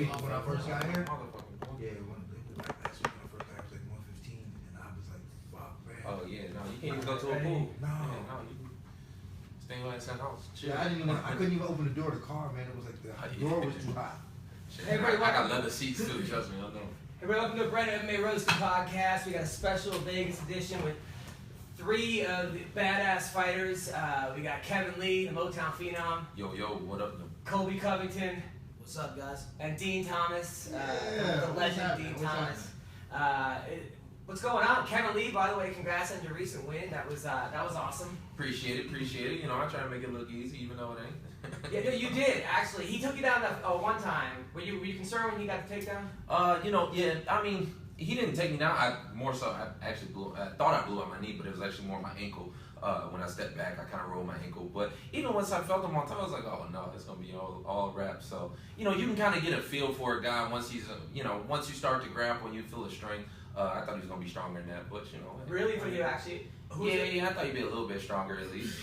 when I first got here. Motherfucking. Yeah, like last week when I first got here, it was like 115, and I was like, fuck, man. Oh yeah, no, you can't even go to a pool. No. Yeah, no, you stay in that house. Chill. Yeah, I couldn't even open the door of the car, man. It was like the door was too hot. Hey, I got leather seats too. Trust me, I know. Hey, welcome to Brandon MMA Roasted Podcast. We got a special Vegas edition with three of the badass fighters. We got Kevin Lee, the Motown Phenom. Yo, what up? Colby Covington. What's up, guys? And Dean Thomas. Yeah, the legend Dean Thomas. What's going on? Kevin Lee, by the way, congrats on your recent win. That was awesome. Appreciate it. You know, I try to make it look easy, even though it ain't. Yeah, no, you did actually. He took you down one time. Were you concerned when he got the takedown? You know, yeah. I mean, he didn't take me down. I actually thought I blew out my knee, but it was actually more my ankle. When I stepped back, I kind of rolled my ankle. But even once I felt him on top, I was like, oh no, it's gonna be all wrapped. So you know, you can kind of get a feel for a guy once he's once you start to grapple and you feel his strength. I thought he was gonna be stronger than that, but you know. Really, for you actually? Yeah, I thought he'd be a little bit stronger at least.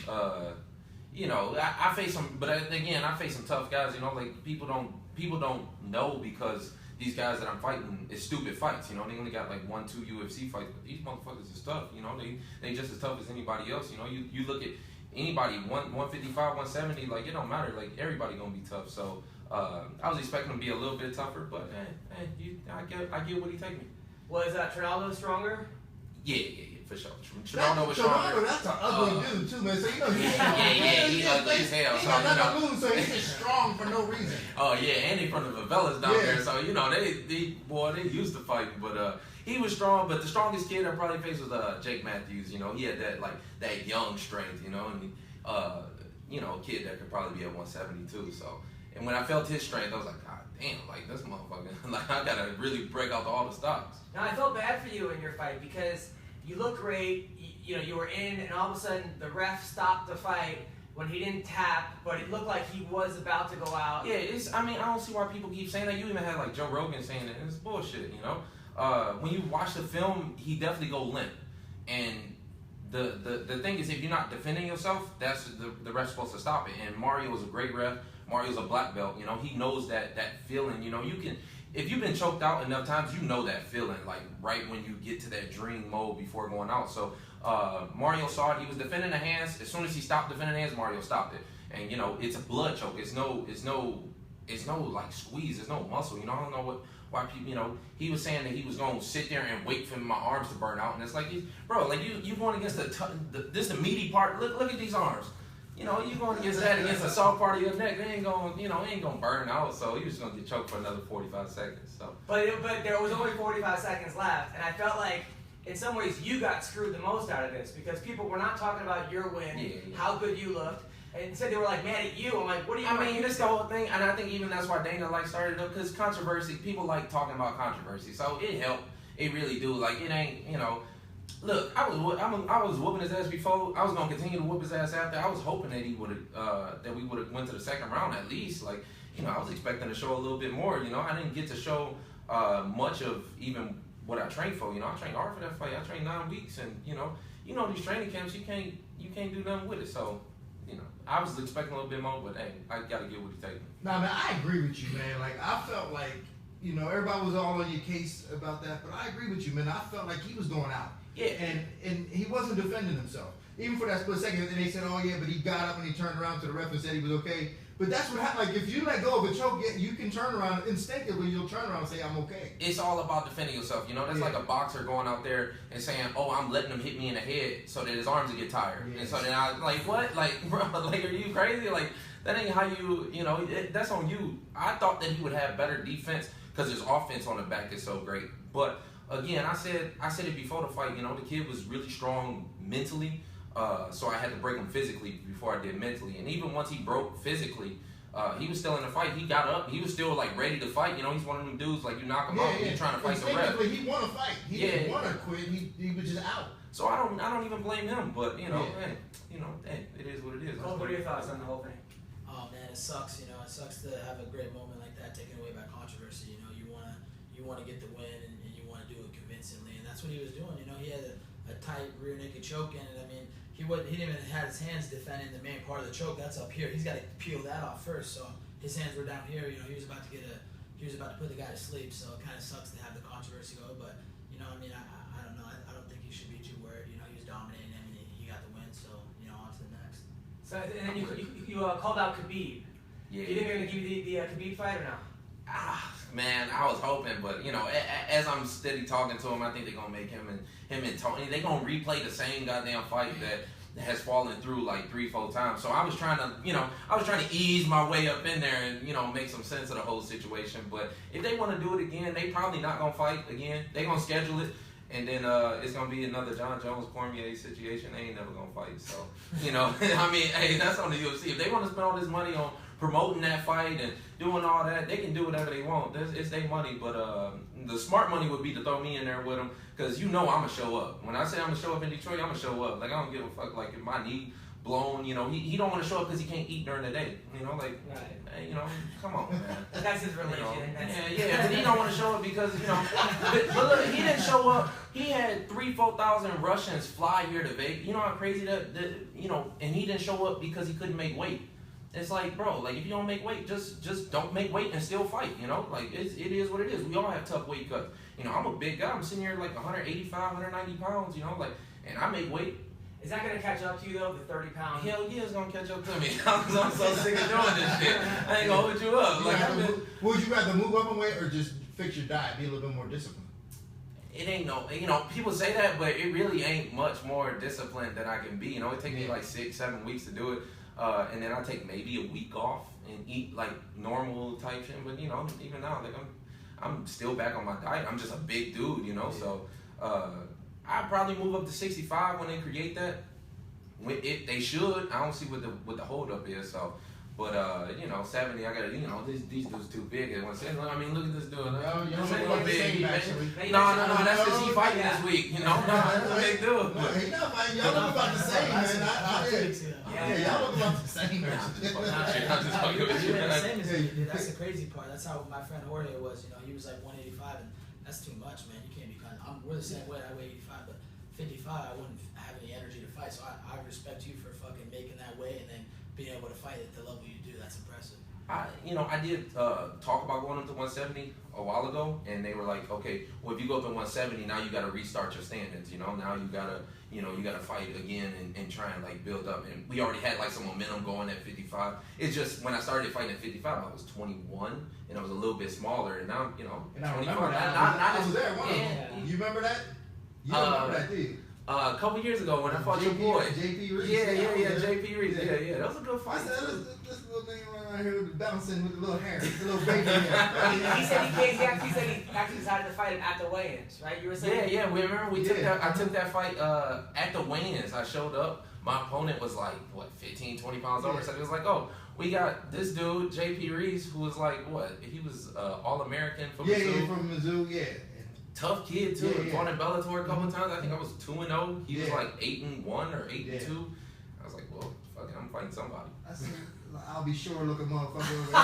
You know, I face some, but again, I face some tough guys. You know, like people don't know because these guys that I'm fighting is stupid fights. You know, they only got like 1-2 UFC fights, but these motherfuckers is tough. You know, they just as tough as anybody else. You know, you look at anybody 155, 170, like it don't matter. Like everybody gonna be tough. So I was expecting him to be a little bit tougher, but I get what he take me. Was Trinaldo stronger? Yeah, for sure. Trinaldo was stronger. That's an ugly dude too, man. So you know he ugly as hell. He got nothing to lose, so he's just strong for no reason. Oh yeah, and he from the favelas down there, so you know they used to fighting, but he was strong. But the strongest kid I probably faced was Jake Matthews. You know, he had that young strength. You know, and a kid that could probably be at 172. So, and when I felt his strength, I was like, God damn, like this motherfucker, like I gotta really break out all the stops. Now I felt bad for you in your fight because you looked great. You were in, and all of a sudden the ref stopped the fight when he didn't tap, but it looked like he was about to go out. Yeah, I don't see why people keep saying that. You even had like Joe Rogan saying that. It's bullshit, you know. When you watch the film, he definitely go limp, and the thing is, if you're not defending yourself, that's the ref's supposed to stop it. And Mario is a great ref. Mario's a black belt. You know, he knows that feeling. You know, you can. If you've been choked out enough times, you know that feeling, like right when you get to that dream mode before going out. So Mario saw it. He was defending the hands. As soon as he stopped defending the hands, Mario stopped it. And you know, it's a blood choke. It's no like squeeze. There's no muscle. You know, I don't know why people. You know, he was saying that he was gonna sit there and wait for my arms to burn out. And it's like, bro, like you going against the meaty part. Look at these arms. You know, you going against the soft part of your neck, it ain't gonna burn out. So you're just gonna get choked for another 45 seconds. So, but there was only 45 seconds left, and I felt like in some ways you got screwed the most out of this because people were not talking about your win, how good you looked, and instead they were like mad at you. I'm like, what do you? I mean, this the whole thing, and I think even that's why Dana started it because controversy. People like talking about controversy, so it helped. It really do. Like it ain't, you know. Look, I was whooping his ass before. I was gonna continue to whoop his ass after. I was hoping that that we would have went to the second round at least. Like, you know, I was expecting to show a little bit more. You know, I didn't get to show much of even what I trained for. You know, I trained hard for that fight. I trained 9 weeks, and you know these training camps, you can't do nothing with it. So, you know, I was expecting a little bit more, but hey, I gotta get what he's taking. Nah, man, I agree with you, man. Like I felt like, you know, everybody was all on your case about that, but I agree with you, man. I felt like he was going out. Yeah, and he wasn't defending himself. Even for that split second, and they said, oh yeah, but he got up and he turned around to the ref and said he was okay. But that's what happened. Like, if you let go of a choke, you can turn around, instinctively you'll turn around and say, I'm okay. It's all about defending yourself, you know? That's like a boxer going out there and saying, oh, I'm letting him hit me in the head so that his arms will get tired. Yes. And so then I, like, what? Like, bro, like, are you crazy? Like, that ain't how you know, that's on you. I thought that he would have better defense because his offense on the back is so great. But again, I said it before the fight, you know, the kid was really strong mentally, so I had to break him physically before I did mentally. And even once he broke physically, he was still in the fight. He got up. He was still, like, ready to fight. You know, he's one of them dudes, like, you knock him out, you're trying to fight the ref. He won a fight. He didn't want to quit. He was just out. So I don't even blame him, but, you know, hey, it is what it is. What are your thoughts on the whole thing? Oh, man, it sucks, you know. It sucks to have a great moment like that taken away by controversy. You know, you want to get the win, and you want to do it convincingly, and that's what he was doing. You know, he had a tight rear naked choke in it. I mean, he didn't even have his hands defending the main part of the choke. That's up here. He's got to peel that off first. So his hands were down here. You know, he was about to get he was about to put the guy to sleep. So it kind of sucks to have the controversy go. But you know, I mean, I don't know. I don't think he should be too worried. You know, he was dominating him and he got the win. So you know, on to the next. So and then you called out Khabib. Yeah. You think they're gonna give you the Khabib fight or no? Man, I was hoping, but you know, as I'm steady talking to him, I think they're gonna make him and Tony. They're gonna replay the same goddamn fight that has fallen through like 3-4 times. So I was trying to ease my way up in there and make some sense of the whole situation. But if they want to do it again, they probably not gonna fight again. They gonna schedule it. And then it's gonna be another John Jones Cormier situation. They ain't never gonna fight. So I mean, hey, that's on the UFC. If they want to spend all this money on promoting that fight and doing all that, they can do whatever they want. It's their money. But the smart money would be to throw me in there with them, because I'm gonna show up. When I say I'm gonna show up in Detroit, I'm gonna show up. Like, I don't give a fuck. Like, if my knee blown, he don't want to show up because he can't eat during the day. Right. Hey, come on, man. That's his religion. But he don't want to show up because but look, he didn't show up. He had 3,000-4,000 Russians fly here to Vegas. You know how crazy that and he didn't show up because he couldn't make weight. It's like, bro, like, if you don't make weight, just don't make weight and still fight. Like, it is what it is. We all have tough weight cuts. I'm a big guy. I'm sitting here like 185, 190 pounds. And I make weight. Is that gonna catch up to you though? The 30 pounds? Hell yeah, it's gonna catch up to me. I'm so sick of doing this shit. I ain't gonna hold you up. Would you rather move up in weight or just fix your diet, be a little bit more disciplined? It ain't people say that, but it really ain't much more disciplined than I can be. It takes me like 6-7 weeks to do it. And then I take maybe a week off and eat like normal type shit. But even now, like, I'm still back on my diet. I'm just a big dude, So I'd probably move up to 65 when they create that. If they should, I don't see what the hold up is. So, but 70, I gotta, these dudes too big. I mean, look at this dude. You don't look like the same, actually. No, that's because he fighting this week. No, that's a big dude. No, he's not fighting. Y'all look about the same, man. Yeah, y'all look about the same. I'm just fucking with you. The same as you, dude. That's the crazy part. That's how my friend Jorge was. He was like 185, and that's too much, man. You can't be we're the same weight. I weigh 85, but 55, I wouldn't have any energy to fight. So I respect you for fucking making that weight and then being able to fight at the level you do. That's impressive. I did talk about going up to 170 a while ago, and they were like, okay, well, if you go up to 170, now you got to restart your standards. Now you gotta fight again and try and like build up. And we already had like some momentum going at 55. It's just when I started fighting at 55, I was 21 and I was a little bit smaller. And now, And I 25. remember that. I was there. You remember that? You remember that, did you? A couple years ago when I fought your boy. JP Reese. Yeah, JP Reese. Yeah. That was a good fight. I said, this little thing around here bouncing with the little hair, the little baby hair. He said he actually decided to fight him at the weigh-ins, right? You were saying? Yeah. Remember we took that. I took that fight at the weigh-ins. I showed up. My opponent was like 15, 20 pounds over. So it was like, oh, we got this dude, JP Reese, who was like he was All-American from Mizzou. Yeah, from Mizzou. Yeah. Tough kid too. Fought in Bellator a couple times. I think I was 2-0. He was like 8-1 or 8-2. I was like, well, fuck it, I'm fighting somebody. I said, I'll be sure looking motherfucker.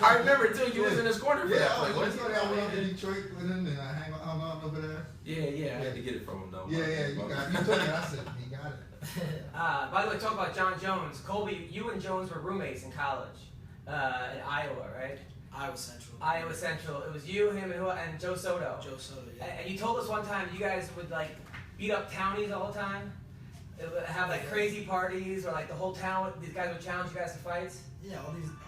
I remember too. You was in his corner for that. I went up to Detroit with him and I hung out over there. Yeah. I had to get it from him though. You took it. I said, he got it. By the way, talk about John Jones. Colby, you and Jones were roommates in college in Iowa, right? Iowa Central. It was you, him, and Joe Soto. Yeah. And you told us one time you guys would like beat up townies all the time. It would have like crazy parties, or like the whole town. These guys would challenge you guys to fights. Yeah,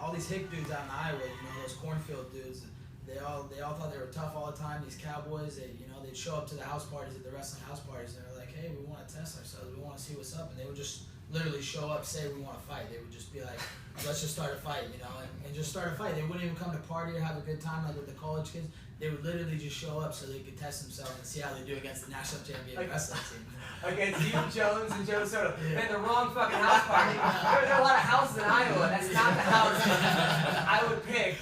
all these hick dudes out in Iowa. Those cornfield dudes. They all thought they were tough all the time. These cowboys. They'd show up to the house parties, at the wrestling house parties. And they're like, hey, we want to test ourselves. We want to see what's up. And they would just literally show up, say we want to fight. They would just be like, let's just start a fight, and just start a fight. They wouldn't even come to party or have a good time like with the college kids. They would literally just show up so they could test themselves and see how they do against the national champion wrestling team. Against you, Jones, and Joe Soto. Man, the wrong fucking house party. There are a lot of houses in Iowa. That's not the house I would pick.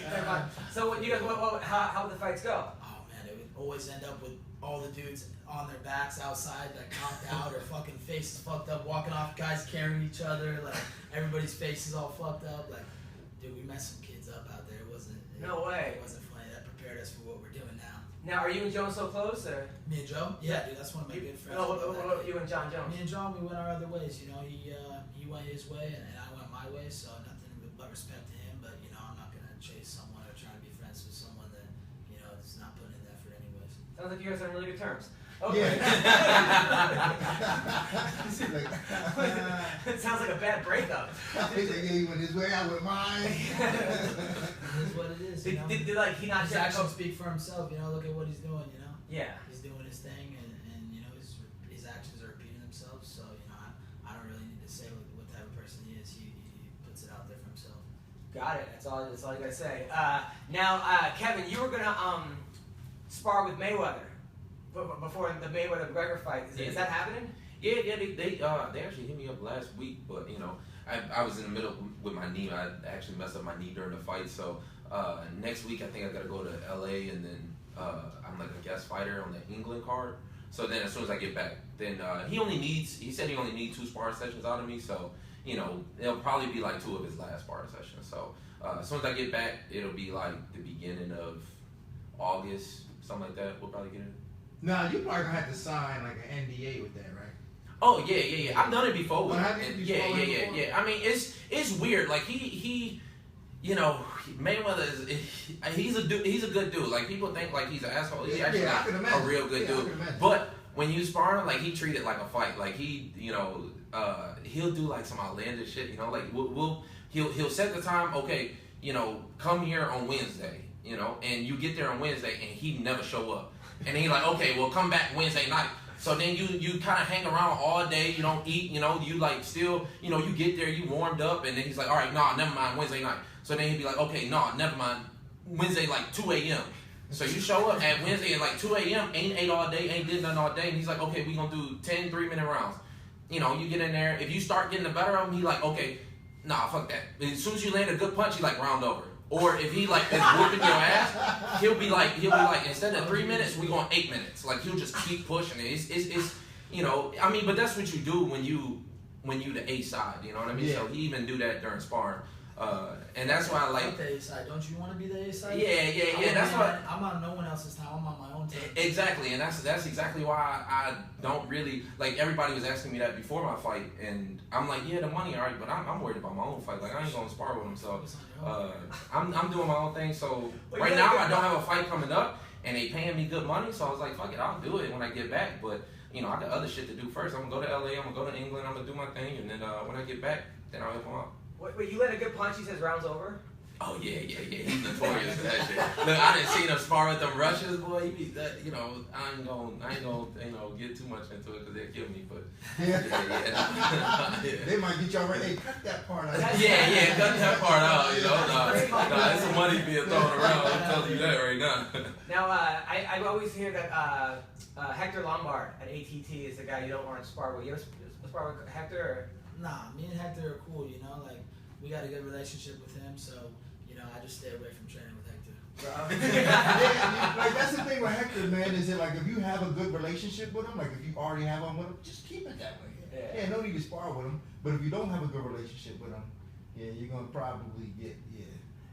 So what you guys, how would the fights go? Oh man, it would always end up with all the dudes on their backs outside, like knocked out or fucking faces fucked up, walking off, guys carrying each other, like everybody's faces all fucked up. Like, dude, we messed some kids up out there. It wasn't funny. That prepared us for what we're doing now. Now, are you and Jones so close, or? Me and Joe? Yeah, dude, that's one of my good friends. No, what about you and John Jones? Me and John, we went our other ways. He went his way and I went my way, so nothing but respect to him. But I'm not gonna to chase someone or trying to be friends with someone that is not putting in the effort anyways. Sounds like you guys are on really good terms. Okay. Yeah. It sounds like a bad breakup. He's like, yeah, he went his way, I went mine. It is what it is. Did like he not his actions speak for himself? Look at what he's doing. Yeah. He's doing his thing, and his actions are repeating themselves. So I don't really need to say what type of person he is. He puts it out there for himself. Got it. That's all you gotta say. Now, Kevin, you were gonna spar with Mayweather before the Mayweather-McGregor fight. Is that happening? Yeah, they actually hit me up last week, but I was in the middle with my knee. I actually messed up my knee during the fight, so next week I think I gotta go to LA, and then I'm like a guest fighter on the England card. So then as soon as I get back, then he said he only needs 2 sparring sessions out of me, so it'll probably be like 2 of his last sparring sessions. So as soon as I get back, it'll be like the beginning of August, something like that. We'll probably get it. Nah, you probably gonna have to sign like an NDA with that, right? Oh yeah. I've done it before. Well, have you before? Yeah. I mean, it's weird. Like he Mayweather he's a good dude. Like people think like he's an asshole. He's actually a real good dude. But when you spar him, like he treat it like a fight. Like he, he'll do like some outlandish shit. Like he'll set the time. Okay, come here on Wednesday. And you get there on Wednesday, and he never show up. And then he's like, okay, well, come back Wednesday night. So then you kind of hang around all day. You don't eat. You like still, you get there, you warmed up, and then he's like, all right, nah, never mind, Wednesday night. So then he'd be like, okay, nah, never mind, Wednesday like 2 a.m. So you show up at Wednesday at like 2 a.m., ain't ate all day, ain't did nothing all day, and he's like, okay, we gonna do 10 3-minute rounds. You get in there. If you start getting the better of him, he like, okay, nah, fuck that. As soon as you land a good punch, he like round over. Or if he like is whooping your ass, he'll be like instead of 3 minutes, we going 8 minutes. Like he'll just keep pushing it. It's I mean, but that's what you do when you the A side. You know what I mean? Yeah. So he even do that during sparring. And that's why I like the A side. Don't you want to be the A side? Yeah. That's why I'm on no one else's time. I'm on my own team. Exactly, and that's exactly why I don't really like. Everybody was asking me that before my fight, and I'm like, yeah, the money, all right, but I'm worried about my own fight. Like I ain't gonna spar with him, so I'm doing my own thing. So right now I don't have a fight coming up, and they paying me good money, so I was like, fuck it, I'll do it when I get back. But I got other shit to do first. I'm gonna go to LA, I'm gonna go to England, I'm gonna do my thing, and then when I get back, then I'll help him out. Wait, you let a good punch, he says round's over? Oh yeah. He's notorious for that shit. Look, I didn't see him spar with them Russians, boy. He be that, I ain't gonna get too much into it because they'll kill me. But yeah. They might get y'all right. Hey, cut that part out. Yeah, cut that part out. Nah, there's some money being thrown around. I'm telling you that right now. Now, I always hear that Hector Lombard at ATT is the guy you don't want to spar with. You ever spar with Hector? Or? Nah, me and Hector are cool. Like we got a good relationship with him, so. I just stay away from training with Hector. Like that's the thing with Hector, man, is that like if you have a good relationship with him, like if you already have one with him, just keep it that way. Yeah, no need to spar with him. But if you don't have a good relationship with him, you're gonna probably get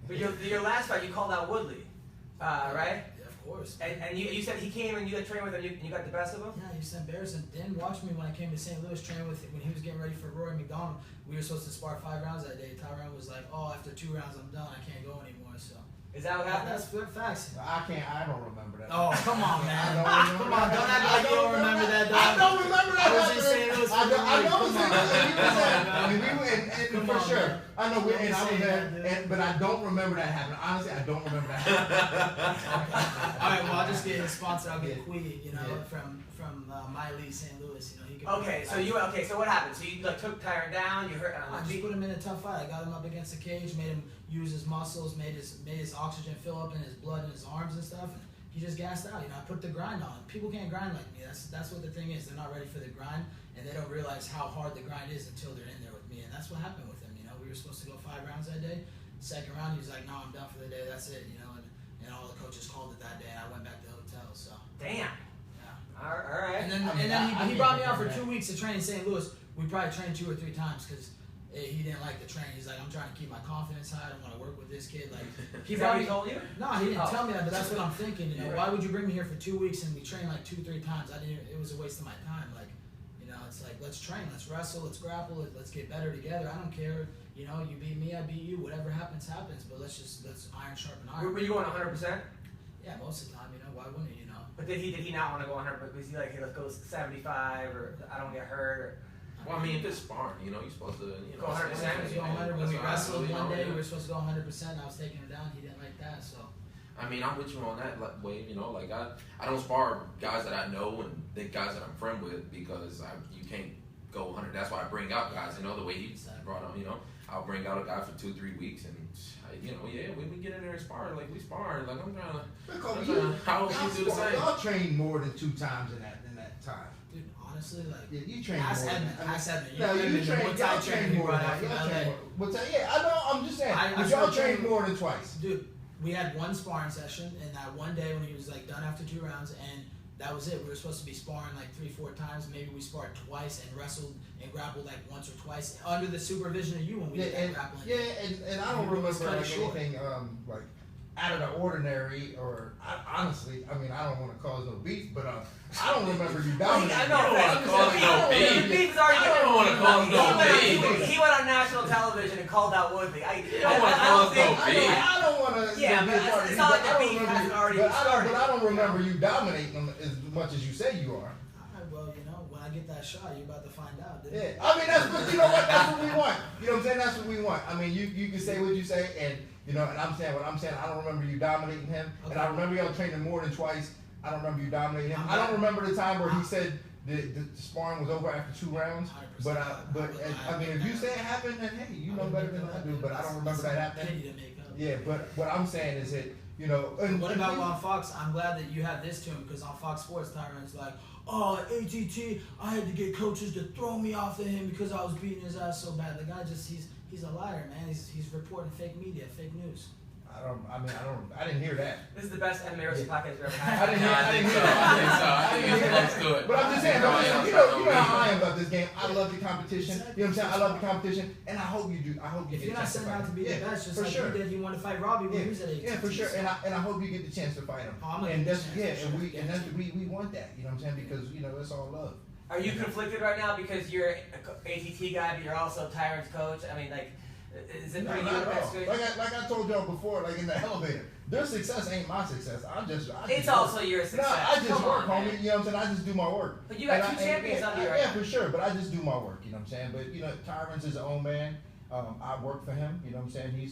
But your last fight, you called out Woodley, right? Yeah, of course. And you said he came and you got trained with him, and you got the best of him. Yeah, he's embarrassing. Didn't watch me when I came to St. Louis, train with him when he was getting ready for Rory McDonald. We were supposed to spar 5 rounds that day. Tyrone was like, "Oh, after 2 rounds, I'm done. I can't go anymore." So. Is that what happened? That's facts. I don't remember that. Oh, come on, man. Come on, don't act like you don't remember that, dog. I don't remember that. I was in St. Louis. I know it was St. Louis. We were and for sure. I know, and I was there, but I don't remember that happening. Honestly, I don't remember that happening. All right, well, I'll just get his sponsor. I'll get Quee, from Miley, St. Louis. He can. So what happened? So you took Tyrone down. You hurt. I just put him in a tough fight. I got him up against the cage, made him use his muscles, made his oxygen fill up in his blood in his arms and stuff. And he just gassed out. I put the grind on. People can't grind like me. That's what the thing is. They're not ready for the grind, and they don't realize how hard the grind is until they're in there with me. And that's what happened with him. We were supposed to go 5 rounds that day. Second round, he was like, "No, I'm done for the day. That's it." And all the coaches called it that day. And I went back to the hotel. So. Damn. Yeah. All right. And then he brought me out for 2 weeks to train in St. Louis. We probably trained 2 or 3 times because he didn't like the train. He's like, "I'm trying to keep my confidence high. I don't want to work with this kid." Like, he probably told you? No, he didn't tell me that, but that's what I'm thinking. Why would you bring me here for 2 weeks and we train like 2-3 times? It was a waste of my time. Like, know, it's like, let's train, let's wrestle, let's grapple, let's get better together. I don't care. You know, you beat me, I beat you. Whatever happens, happens. But let's iron sharpen iron. Were you going 100%? Yeah, most of the time. You know, why wouldn't you? You know. But did he not want to go 100? Was he like, hey, let's go 75, or I don't get hurt? Or, well, I mean, if it's sparring, you know, you're supposed to, you know, go 100%. When we wrestled one day, we were supposed to go 100%. I was taking him down. He didn't like that, so. I mean, I'm with you on that wave, you know, like I don't spar guys that I know and the guys that I'm friend with because you can't go 100. That's why I bring out guys, you know, the way he brought on, you know, I'll bring out a guy for 2-3 weeks and, you know, yeah, when we get in there and spar, like we spar, like I'm trying to, how would you do the same? Y'all train more than 2 times in that time. Dude, honestly, like, yeah, you train more. Ask Edmund. No, you train more. Yeah, I know. I'm just saying. Y'all train more than twice. Dude, we had one sparring session, and that one day when he was like done after 2 rounds, and that was it. We were supposed to be sparring like 3-4 times. Maybe we sparred twice and wrestled and grappled like once or twice under the supervision of you when we did that grappling. Yeah, and I don't remember anything like out of the ordinary, or honestly, I mean, I don't want to cause no beef, but I don't remember you dominating. I don't want to cause no beef. I don't want to cause no beef. He went on national television and called out Woodley. I don't want to cause no beef. I don't want to. Yeah, but it's not like the beef hasn't already started. But I don't remember you dominating them as much as you say you are. Well, you know, when I get that shot, you're about to find out. Yeah, I mean, you know what? That's what we want. You know what I'm saying? That's what we want. I mean, you can say what you say, and you know, and I'm saying what I'm saying. I don't remember you dominating him, and I remember y'all training more than twice. I don't remember you dominating him. I don't remember the time where he said the sparring was over after 2 rounds. But I mean, if you say it happened, then hey, you know better than I do. But I don't remember that happening. Yeah, but what I'm saying is that, you know. And what about on Fox? I'm glad that you have this to him, because on Fox Sports, Tyron's like, oh, ATT, I had to get coaches to throw me off of him because I was beating his ass so bad. The guy he's a liar, man. He's reporting fake media, fake news. I didn't hear that. This is the best MMA podcast we've ever had. I think so. Let's do it. But I'm just saying, you know how I am about this game. I love the competition. You know what I'm saying? I love the competition, and I hope you do. I hope you if get you're not setting out to be the best, just like sure. you did, you want to fight Robbie when he was at 18. Yeah, for sure. And I hope you get the chance to fight him. We want that. You know what I'm saying? Because you know it's all love. Are you conflicted right now because you're an ATT guy, but you're also Tyron's coach? I mean, like, is it pretty good? Like I told y'all before, like in the elevator, their success ain't my success. It's also your success. No, I just work, homie. You know what I'm saying? I just do my work. But you got 2 champions under you right now. Yeah, for sure. But I just do my work. You know what I'm saying? But you know, Tyron's his own man. I work for him. You know what I'm saying? He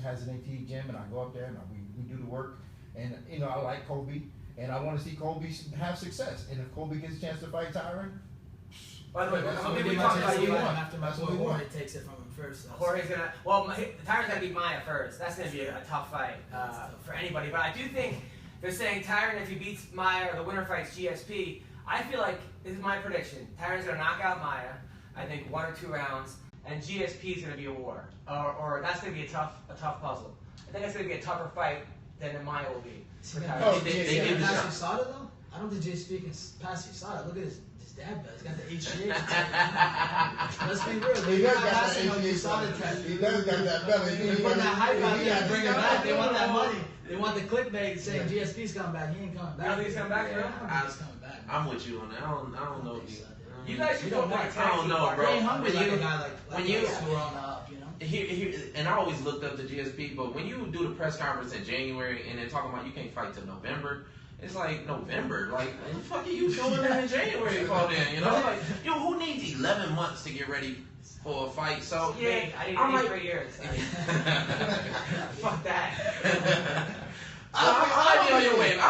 has an AT gym, and I go up there and we do the work. And you know, I like Kobe, and I want to see Kobe have success. And if Kobe gets a chance to fight Tyron. By the way, we talk about you after my boy Jorge takes it from him first. Jorge's gonna. Well, Tyron's gonna beat Maya first. That's gonna be a tough fight for anybody. But I do think they're saying Tyron, if he beats Maya or the winner fights GSP, I feel like this is my prediction. Tyron's gonna knock out Maya. I think 1 or 2 rounds, and GSP is gonna be a war, or that's gonna be a tough puzzle. I think it's gonna be a tougher fight than Maya will be. They give pass USADA though. I don't think GSP can pass USADA. Look at his dad belt. He's got the HGH. Let's be real. He does got that HGH. He does got that belt. They're putting that hype out there and bring him back. They want that money. They want the clickbait saying GSP's coming back. He ain't coming back. You don't think he's coming back, bro? He's coming back. I'm with you on that. I don't know. You guys should go back. I don't know, bro. They ain't hungry like a guy like you who are on the up, you know? And I always looked up to GSP, but when you do the press conference in January and they're talking about you can't fight till November, it's like November. Like, what the fuck are you doing in January for then? You know, like, who needs 11 months to get ready for a fight? So yeah, I need 3 years. Fuck that. I might be on your wave. I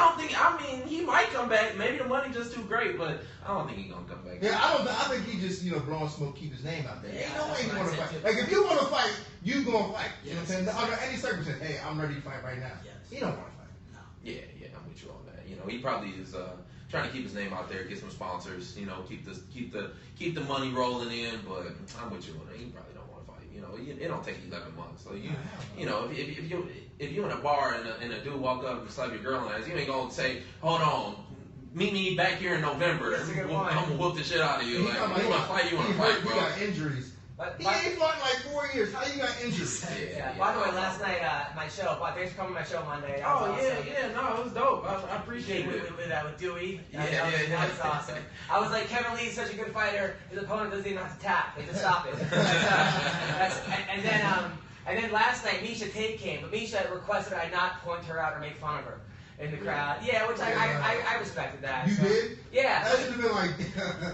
mean, he might come back. Maybe the money just too great, but I don't think he's gonna come back. Yeah, I think he just, blowing smoke, keep his name out there. Ain't no way he wanna fight. Like, if you wanna fight, you gonna fight. You know what I'm saying? Under any circumstance, hey, I'm ready to fight right now. Yes. He don't wanna fight. No. Yeah, I'm with you on that. You know, he probably is trying to keep his name out there, get some sponsors. You know, keep the money rolling in. But I'm with you on that. He probably don't want to fight. You know, it don't take 11 months. So you know, if you in a bar and a dude walk up and slap your girl in the ass, you ain't gonna say, hold on, meet me back here in November. I'm gonna whoop the shit out of you. Like, you wanna fight, bro. He got injuries But, He ain't fought in like 4 years. How you got injured? By the way, last night, my show, thanks for coming to my show Monday. That was awesome. No, it was dope. I appreciate it. With Dewey. Yeah. That was awesome. I was like, Kevin Lee's such a good fighter, his opponent doesn't even have to tap. They just stop it. And then last night, Misha Tate came, but Misha requested I not point her out or make fun of her in the crowd. Yeah, which I respected that. You did? Yeah. That should have been like.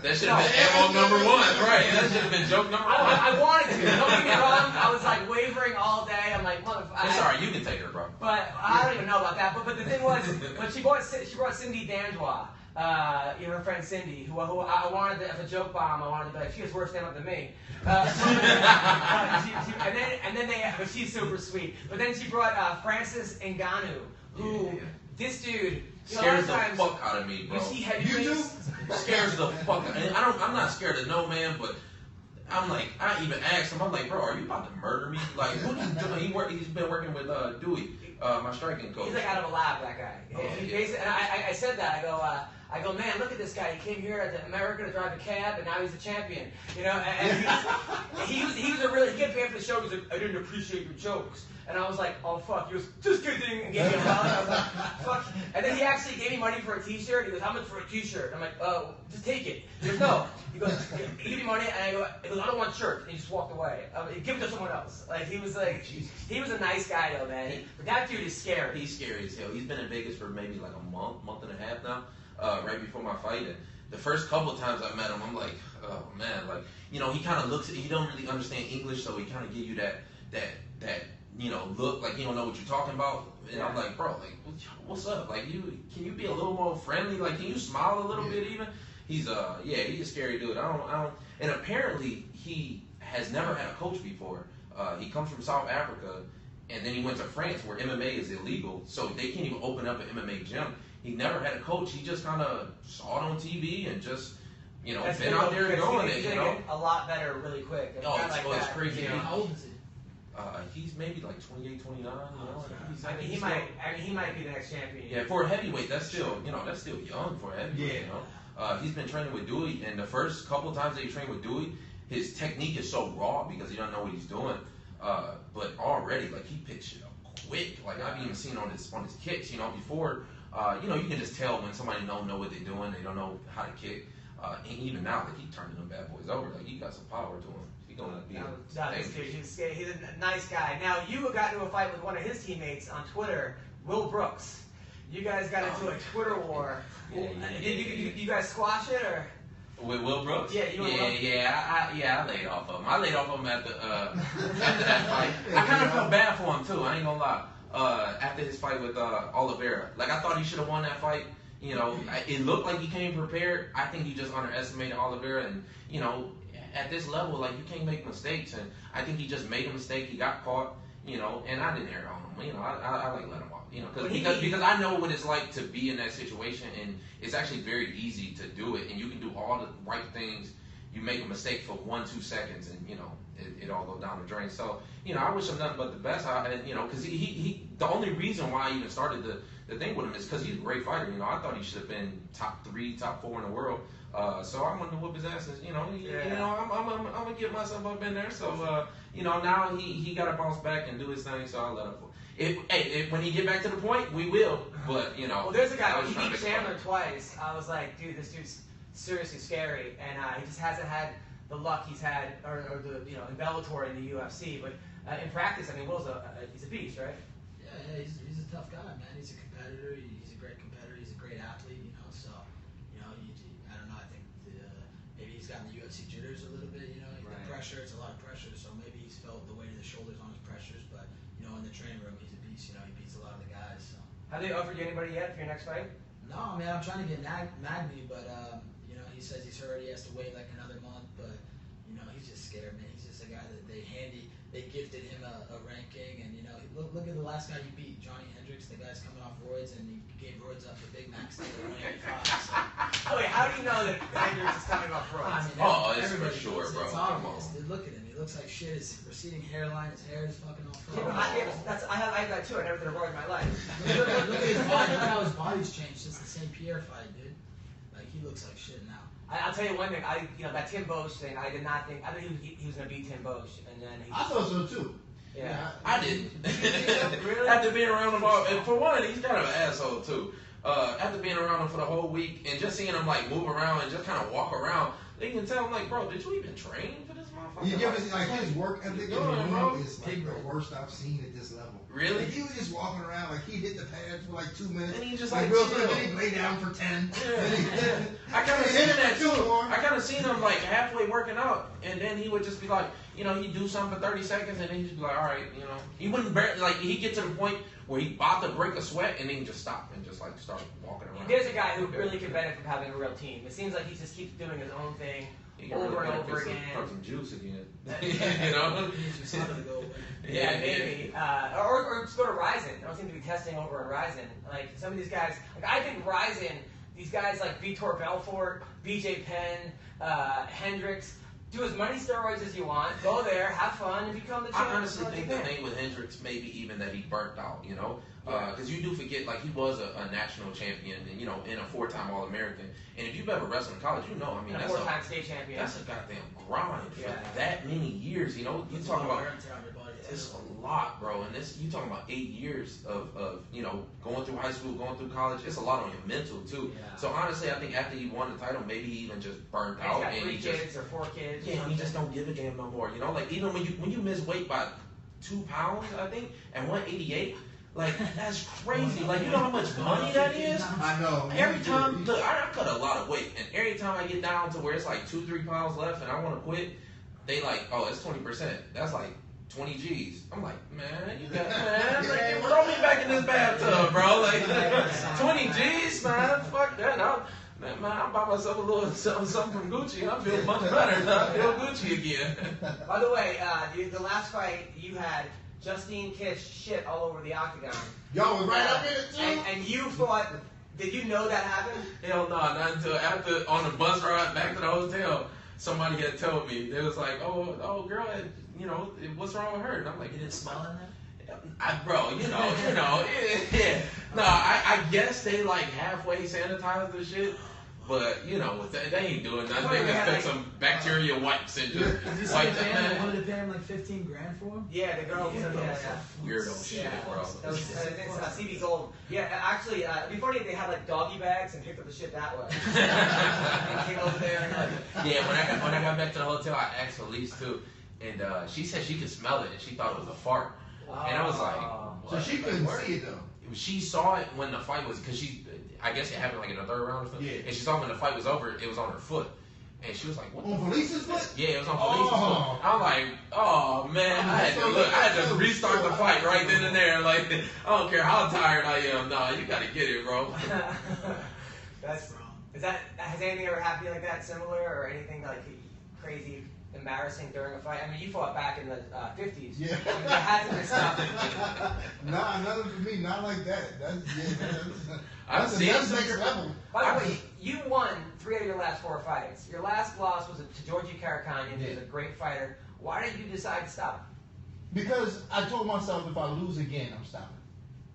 That should have been MO number 1, right? That should have been joke number 1. I wanted to. Don't get me wrong. I was like wavering all day. I'm like, motherfucker. It's alright, you can take her, bro. But I don't even know about that. But the thing was, but she brought Cindy Danjois, her friend Cindy, who I wanted to, as a joke bomb, I wanted to be like, she has worse stand-up than me. But she's super sweet. But then she brought Francis Ngannou, who this dude scares the fuck out of me, bro. You see heavyweights? Scares the fuck out of me. I'm not scared of no man, but I'm like, I even asked him, I'm like, bro, are you about to murder me? Like, what are you doing? He's been working with Dewey, my striking coach. He's like out of a lab, that guy. And I said that, I go, man, look at this guy. He came here to America to drive a cab, and now he's a champion. You know, and he was a really good fan for the show. He was like, I didn't appreciate your jokes. And I was like, oh, fuck. He was just kidding, and gave me $1. I was like, fuck. And then he actually gave me money for a t-shirt. He goes, how much for a t-shirt? I'm like, oh, just take it. He goes, no. He goes, give me money, and he goes, I don't want shirts. And he just walked away. Give it to someone else. Like, he was a nice guy, though, man. But that dude is scary. He's scary as hell. He's been in Vegas for maybe like a month and a half now. Right before my fight, and the first couple times I met him, I'm like, oh man, like, you know, he kind of looks, he don't really understand English, so he kind of give you that you know, look like you don't know what you're talking about, and yeah. I'm like, bro, like, what's up? Like, can you be a little more friendly? Like, can you smile a little bit even? He's he's a scary dude. I don't, and apparently he has never had a coach before. He comes from South Africa, and then he went to France where MMA is illegal, so they can't even open up an MMA gym. He never had a coach. He just kind of saw it on TV and just, you know, been out there doing it. You know, get a lot better really quick. It's crazy. You know? How old is he? He's maybe like 28, 29. You know, he might be the next champion. Yeah, for a heavyweight, that's still young for a heavyweight. Yeah. You know, he's been training with Dewey, and the first couple times that he trained with Dewey, his technique is so raw because he doesn't know what he's doing. But already, like, he picks shit up quick. Like, I've even seen on his kicks. You know, before. You know, you can just tell when somebody don't know what they're doing, they don't know how to kick. And even now, like, he's turning them bad boys over. Like, he got some power to him. He's gonna be he's a nice guy. Now, you got into a fight with one of his teammates on Twitter, Will Brooks. You guys got into a Twitter war. Did you guys squash it, or? With Will Brooks? Yeah, I laid off of him. I laid off of him after that fight. I kind of felt bad for him, too. I ain't gonna lie. After his fight with Oliveira. Like, I thought he should have won that fight. You know, it looked like he came prepared. I think he just underestimated Oliveira. And, you know, at this level, like, you can't make mistakes. And I think he just made a mistake. He got caught, you know, and I didn't air on him. You know, I like let him off. You know, because I know what it's like to be in that situation. And it's actually very easy to do it. And you can do all the right things. You make a mistake for 1-2 seconds and, you know, it all go down the drain. So, you know, I wish him nothing but the best. You know, because he the only reason why I even started the thing with him is because he's a great fighter. You know, I thought he should have been top 3, top 4 in the world. So I wanted to whoop his ass. You know, you know, I'm gonna get myself up in there. So, you know, now he got to bounce back and do his thing. So I'll let him. When he get back to the point, we will. But, you know, well, there's a guy he beat Chandler twice. I was like, dude, this dude's seriously scary, and he just hasn't had the luck he's had, or the, you know, in Bellator in the UFC. But in practice, I mean, Will's he's a beast, right? Yeah, he's a tough guy, man. He's a competitor. He's a great competitor. He's a great athlete, you know. So, you know, I don't know. I think maybe he's gotten the UFC jitters a little bit. You know, the pressure. It's a lot of pressure. So maybe he's felt the weight of the shoulders on his pressures. But, you know, in the training room, he's a beast. You know, he beats a lot of the guys. So. Have they offered you anybody yet for your next fight? No, man. I'm trying to get Magny, but you know, he says he's hurt. He has to wait like another month. But, you know, he's just scared, man. He's just a guy that they gifted him a ranking, and, you know, look at the last guy he beat, Johnny Hendricks. The guy's coming off roids, and he gave roids up for Big Macs at 185. So. Oh, wait, how do you know that Hendricks is coming off roids? I mean, it's for sure, bro. It's obvious. Look at him. He looks like shit. His receding hairline, his hair is fucking off. I have that too. I never did a roid in my life. Look at his body. Look how his body's changed since the St. Pierre fight, dude. Like, he looks like shit now. I'll tell you one thing. That Tim Bosch thing. I did not think. I think he was gonna beat Tim Bosch, and then he. I thought so too. Yeah. I didn't. Really? After being around him all, and for one, he's kind of an asshole too. After being around him for the whole week and just seeing him like move around and just kind of walk around, you can tell I'm like, bro, did you even train for this motherfucker? You ever see, like his work ethic in the bro. room is like the worst I've seen at this level. Really? Like, he was just walking around like he hit the pads for like 2 minutes. And he just like like real chill. quick, then he lay down for 10. Yeah. I kind of seen that too. I kind of seen him like halfway working out, and then he would just be like, he'd do something for 30 seconds, and then he'd just be like, all right, he wouldn't he'd get to the point where he about to break a sweat, and then he'd just stop and just like start walking around. There's a guy who really could benefit from having a real team. It seems like he just keeps doing his own thing over and over again. From some juice again. Yeah, maybe. Or just go to Ryzen. They don't seem to be testing over in Ryzen. Like some of these guys, I think Ryzen, these guys like Vitor Belfort, BJ Penn, Hendricks, do as many steroids as you want. Go there, have fun, and become the champion. I honestly think the thing with Hendricks, maybe even that he burnt out, because you do forget, like, he was a national champion and, and a 4-time All-American. And if you've ever wrestled in college, and that's a 4-time state champion. That's a goddamn grind for that many years, You talk about, it's a lot, bro. And you talking about 8 years of going through high school, going through college. It's a lot on your mental, too. Yeah. So, honestly, I think after he won the title, maybe he even just burnt He's out. got And 3 he kids or 4 kids. Yeah, he just don't give a damn no more. Like, even when you miss weight by 2 pounds, I think, at 188, like, that's crazy. Like, you know how much money that is? I know. Every time, look, I cut a lot of weight, and every time I get down to where it's like 2-3 pounds left and I want to quit, they like, oh, it's 20%. That's like 20 G's. I'm like, man, like, throw me back in this bathtub, bro. Like, 20 G's, man, fuck that. Man, I buy myself a little something from Gucci, and I feel much better. I feel Gucci again. By the way, the last fight you had, Justine kissed shit all over the octagon. Y'all was right up in it too. And you thought, did you know that happened? Hell no, not until after on the bus ride back to the hotel, somebody had told me. They was like, oh, girl, what's wrong with her? And I'm like, You didn't smell in there? Yeah. No, I guess they like halfway sanitized the shit. But, they ain't doing nothing. They just took some bacteria wipes and just Did you see wiped the that band that man. wanted to pay him like $15,000 for him? Yeah, the girl. Weirdo shit, bro. That was CB Gold. Yeah, actually, before they had like doggy bags and picked up the shit that way. And came over there and like. Yeah, when I got back to the hotel, I asked Elise too, and she said she could smell it, and she thought it was a fart. And I was like, So what? she couldn't see it though. She saw it when the fight was, because I guess it happened like in the 3rd round or something. Yeah. And she saw when the fight was over, it was on her foot. And she was like, what? On Felice's foot? Yeah, it was on Felice's foot. I'm like, oh man, I had to restart the fight right then and there. Like, I don't care how tired I am. Nah, you gotta get it, bro. That's wrong. Has anything ever happened like that, similar, or anything like crazy, embarrassing during a fight? I mean, you fought back in the 50s. Yeah. I mean, there had to be stuff. Nah, nothing for me. Not like that. That's seen next level. By the way, you won 3 of your last 4 fights. Your last loss was to Georgie Karakhanyan, who's a great fighter. Why did you decide to stop? Because I told myself if I lose again, I'm stopping.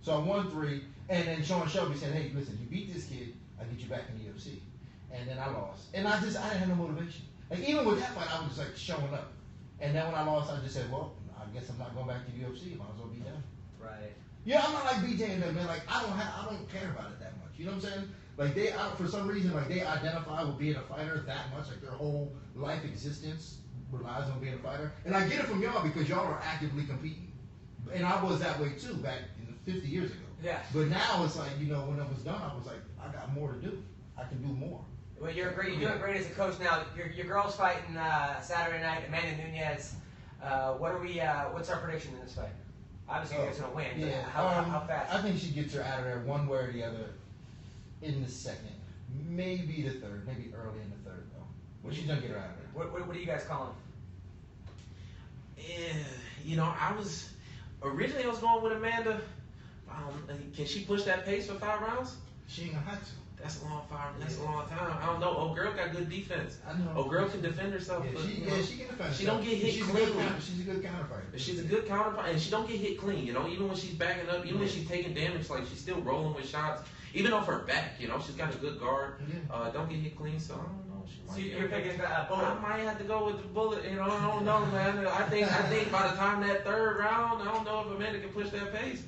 So I won 3, and then Sean Shelby said, hey, listen, you beat this kid, I'll get you back in the UFC. And then I lost. And I didn't have no motivation. Like, even with that fight, I was just like showing up. And then when I lost, I just said, well, I guess I'm not going back to the UFC. Might as well be done. Right. Yeah, I'm not like BJ and them, man. Like, I don't care about it that much. You know what I'm saying? Like, for some reason, like, they identify with being a fighter that much. Like, their whole life existence relies on being a fighter. And I get it from y'all because y'all are actively competing. And I was that way, too, back 50 years ago. Yeah. But now it's like, when it was done, I was like, I got more to do. I can do more. Well, you're doing great as a coach now. Your girl's fighting Saturday night, Amanda Nunes. What's our prediction in this fight? Obviously, you're going to win. Yeah. How fast? I think she gets her out of there one way or the other in the 2nd. Maybe the 3rd. Maybe early in the 3rd, though. But she's going to get her out of there. What are you guys calling? I was going with Amanda. Can she push that pace for 5 rounds? She ain't going to have to. That's a long time. I don't know. Oh, girl got good defense. I know. Oh, girl can defend herself. Yeah, but, she can defend herself. She don't get hit she's clean. She's a good counterfighter. She's a good counterfighter, and she don't get hit clean. Even when she's backing up, even when she's taking damage, like she's still rolling with shots, even off her back. She's got a good guard. Yeah. Don't get hit clean. So I don't know. She So might you're get picking I Bullet. might have to go with the Bullet. You know, I don't know, man. I think by the time that third round, I don't know if Amanda can push that pace.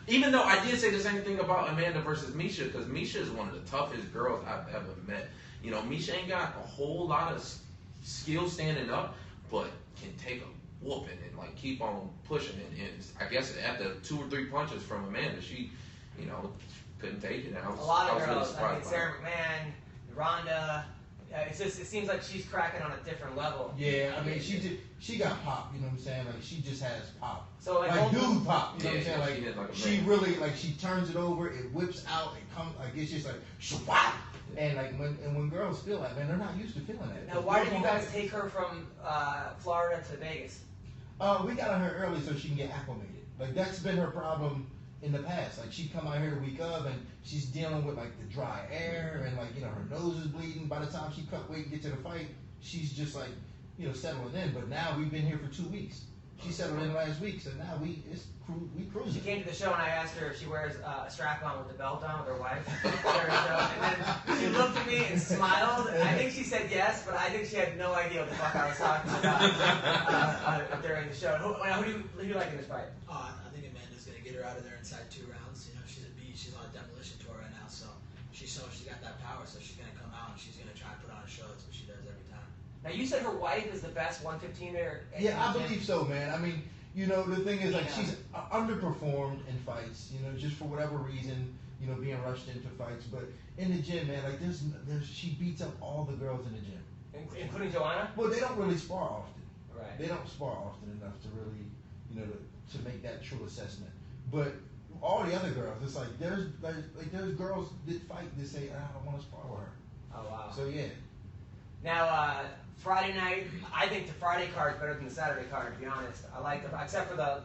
Even though I did say the same thing about Amanda versus Misha, because Misha is one of the toughest girls I've ever met. You know, Misha ain't got a whole lot of skill standing up, but can take a whooping and like keep on pushing. And I guess after 2 or 3 punches from Amanda, she, you know, couldn't take it. And A lot of I was really girls. I surprised mean, by Sarah McMahon, Ronda. It seems like she's cracking on a different level. Yeah, I mean, she got pop. You know what I'm saying? Like she just has pop. So Like dude pop. You know what I'm Yeah, saying? she hit like Like a she brick. really like she turns it over. It whips out. It comes like it's just like shwap. And like when girls feel that, man, they're not used to feeling that. Now, why did you guys take her from Florida to Vegas? We got her early so she can get acclimated. Like that's been her problem in the past. Like she'd come out here the week of and she's dealing with like the dry air and like, you know, her nose is bleeding. By the time she cut weight and get to the fight, she's just like, you know, settling in. But now we've been here for 2 weeks. She settled in last week, so now we She cruising. came to the show and I asked her if she wears a strap on with the belt on with her wife during the show. And then she looked at me and smiled. I think she said yes, but I think she had no idea what the fuck I was talking about during the show. Who do you like in this fight? I think Amanda's gonna get her out of there inside 2 rounds. You know, she's a beast. She's on a demolition tour right now, so she's got that power. So she's gonna come out and she's gonna try and put on a show. That's what she does every time. Now you said her wife is the best 115er. Yeah, I believe so, man. I mean, you know, the thing is, like, Yeah. she's underperformed in fights, you know, just for whatever reason, you know, being rushed into fights. But in the gym, man, like, she beats up all the girls in the gym. Including Joanna? Well, they don't really spar often. Right. They don't spar often enough to really, you know, to make that true assessment. But all the other girls, it's like, there's girls that fight that say, I don't want to spar with her. Oh, wow. So, yeah. Now, Friday night, I think the Friday card is better than the Saturday card. To be honest, I like them except for the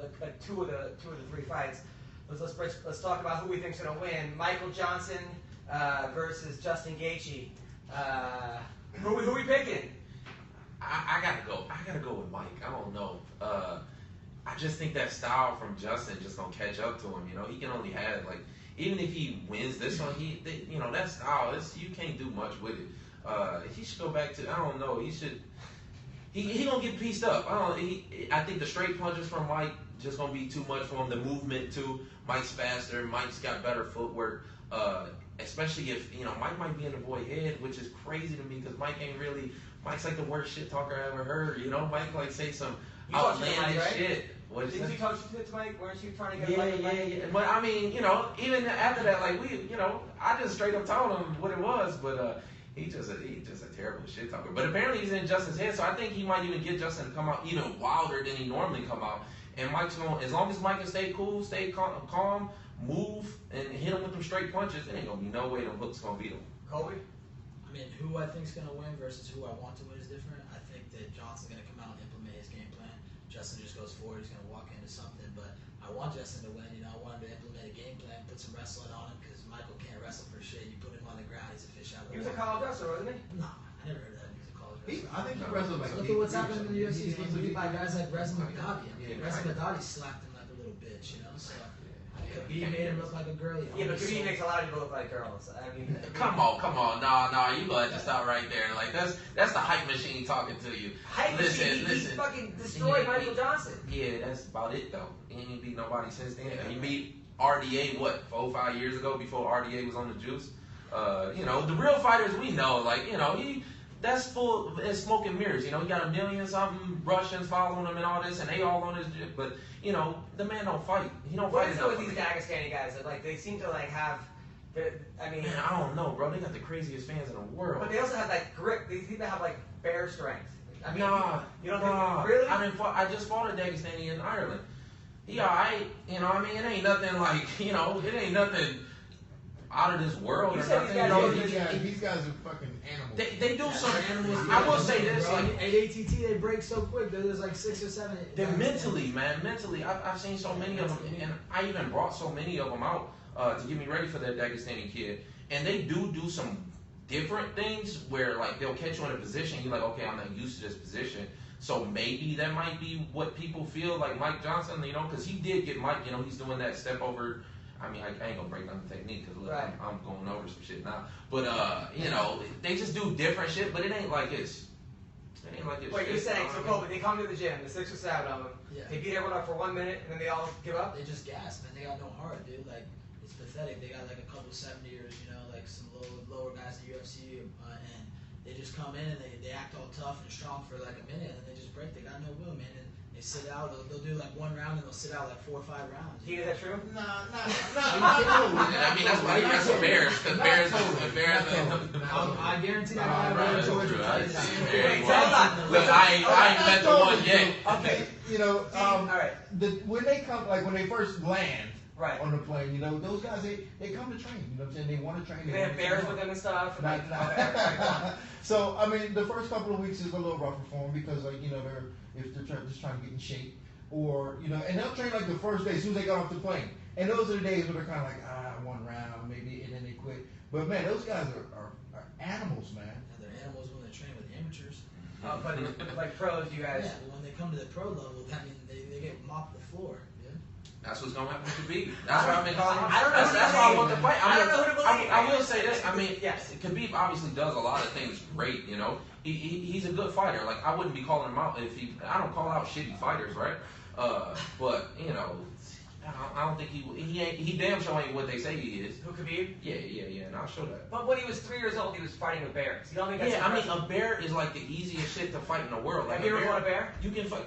two of the 3 fights. Let's talk about who we think's gonna win. Michael Johnson versus Justin Gaethje. Who we picking? I gotta go with Mike. I don't know. I just think that style from Justin just gonna catch up to him. You know, he can only have like, even if he wins this one, you know, that style you can't do much with it. He should go back to, I don't know. He gonna get pieced up. I think the straight punches from Mike just gonna be too much for him. The movement too. Mike's faster. Mike's got better footwork. Especially if, you know, Mike might be in the boy head, which is crazy to me because Mike's like the worst shit talker I ever heard. You know, Mike like say some You talked to Mike, outlandish right? shit. What is Didn't that? you coach to Mike? Weren't you trying to get Mike? Yeah. But I mean, you know, even after that, like you know, I just straight up told him what it was, but he's just a terrible shit talker. But apparently he's in Justin's head, so I think he might even get Justin to come out even wilder than he normally come out. And Mike's going, as long as Mike can stay cool, stay calm, move, and hit him with them straight punches, there ain't gonna be no way them hooks gonna beat him. Kobe? I mean, who I think's gonna win versus who I want to win is different. I think that Johnson's gonna come out and implement his game plan. Justin just goes forward. He's gonna walk into something, but I want Justin to win. You know, I want him to implement a game plan, put some wrestling on him because Michael can't wrestle for shit. You put him on the ground, he's a fish out of He water. was a college wrestler, wasn't he? No, I never heard that he was a college wrestler. I think he wrestled like Look eight at what's years happening in the UFC. He's getting beat by guys like Reza Magadi. Yeah, Reza right. Magadi slapped him like a little bitch, you know. So Khabib made him look like a girl. Yeah, but Khabib makes a lot of people look like girls. I mean, Come on, nah, you gonna have to stop right there. Like that's the hype machine talking to you. He fucking destroyed Michael Johnson. Yeah, that's about it though. He ain't beat nobody since then. He beat RDA 4 or 5 years ago before RDA was on the juice. You know, the real fighters we know, like, you know, that's full of smoke and mirrors. You know, he got 1 million something Russians following him and all this, and they all on his. But you know, the man don't fight. He don't What fight is it enough. with these Dagestani guys? That, like, they seem to like have. I mean, Man, I don't know, bro. They got the craziest fans in the world. but they also have like grip. They seem to have like bear strength. I mean, Nah, you don't nah. think really? I just fought a Dagestani in Ireland. He alright, you know. I mean, it ain't nothing like, you know, it ain't nothing out of this world You or said nothing. these You guys know, These guys are fucking animals. they do some. Animals, I will say this, bro. like, at ATT they break so quick. There's like 6 or 7. they're mentally, man, mentally. I've seen so many of them, and I even brought so many of them out to get me ready for that Dagestani kid. And they do some different things where, like, they'll catch you in a position. You're like, okay, I'm not used to this position. So maybe that might be what people feel like Mike Johnson, you know, because he did get Mike, you know, he's doing that step over. I mean, I ain't gonna break down the technique because Right. I'm going over some shit now. But you know, they just do different shit, but it ain't like it's. It ain't like it's. Wait, you're shit, saying you know so? what I mean? Kobe, they come to the gym, the 6 or 7 of them. Yeah. They beat everyone up for 1 minute, and then they all give up. They just gas, man. They got no heart, dude. Like, it's pathetic. They got like a couple 70ers, you know, like some lower guys in the UFC, and they just come in and they act all tough and strong for like a minute, and they just break. They got no will, man. And they sit out. They'll do like 1 round, and they'll sit out like 4 or 5 rounds. Heat, is that true? Nah, I mean, that's why you got some bears. Because bears. I guarantee that. Nah, Right, Georgia true. Tech. Wait, hold on. Look, I ain't met the one yet. Okay. You know, all right. when they come, like when they first land Right. on the plane, you know, those guys they come to train. You know what I'm saying? They want to train. They have bears with them and stuff. And Not, so I mean, the first couple of weeks is a little rougher for them because, like, you know, if they're just trying to get in shape, or you know, and they'll train like the first day as soon as they got off the plane. And those are the days where they're kind of like 1 round maybe, and then they quit. But man, those guys are animals, man. And they're animals when they train with amateurs. But like pros, you guys. Yeah, but when they come to the pro level, I mean, they get mopped the floor. Yeah. That's what's gonna happen to Khabib. That's why I've been calling him. I don't know who to That's why I want to believe. fight. I don't know who to believe. I will say this. I mean, Yes. Khabib obviously does a lot of things great. You know, he's a good fighter. Like, I wouldn't be calling him out if he. I don't call out shitty fighters, right? But you know, I don't think he damn sure ain't what they say he is. Who Khabib? Yeah, and I'll show that. But when he was 3 years old, he was fighting with bears. You don't think that's Yeah, I mean, impressive? a bear is like the easiest shit to fight in the world. Like, Have you ever fought a bear? You can fuck.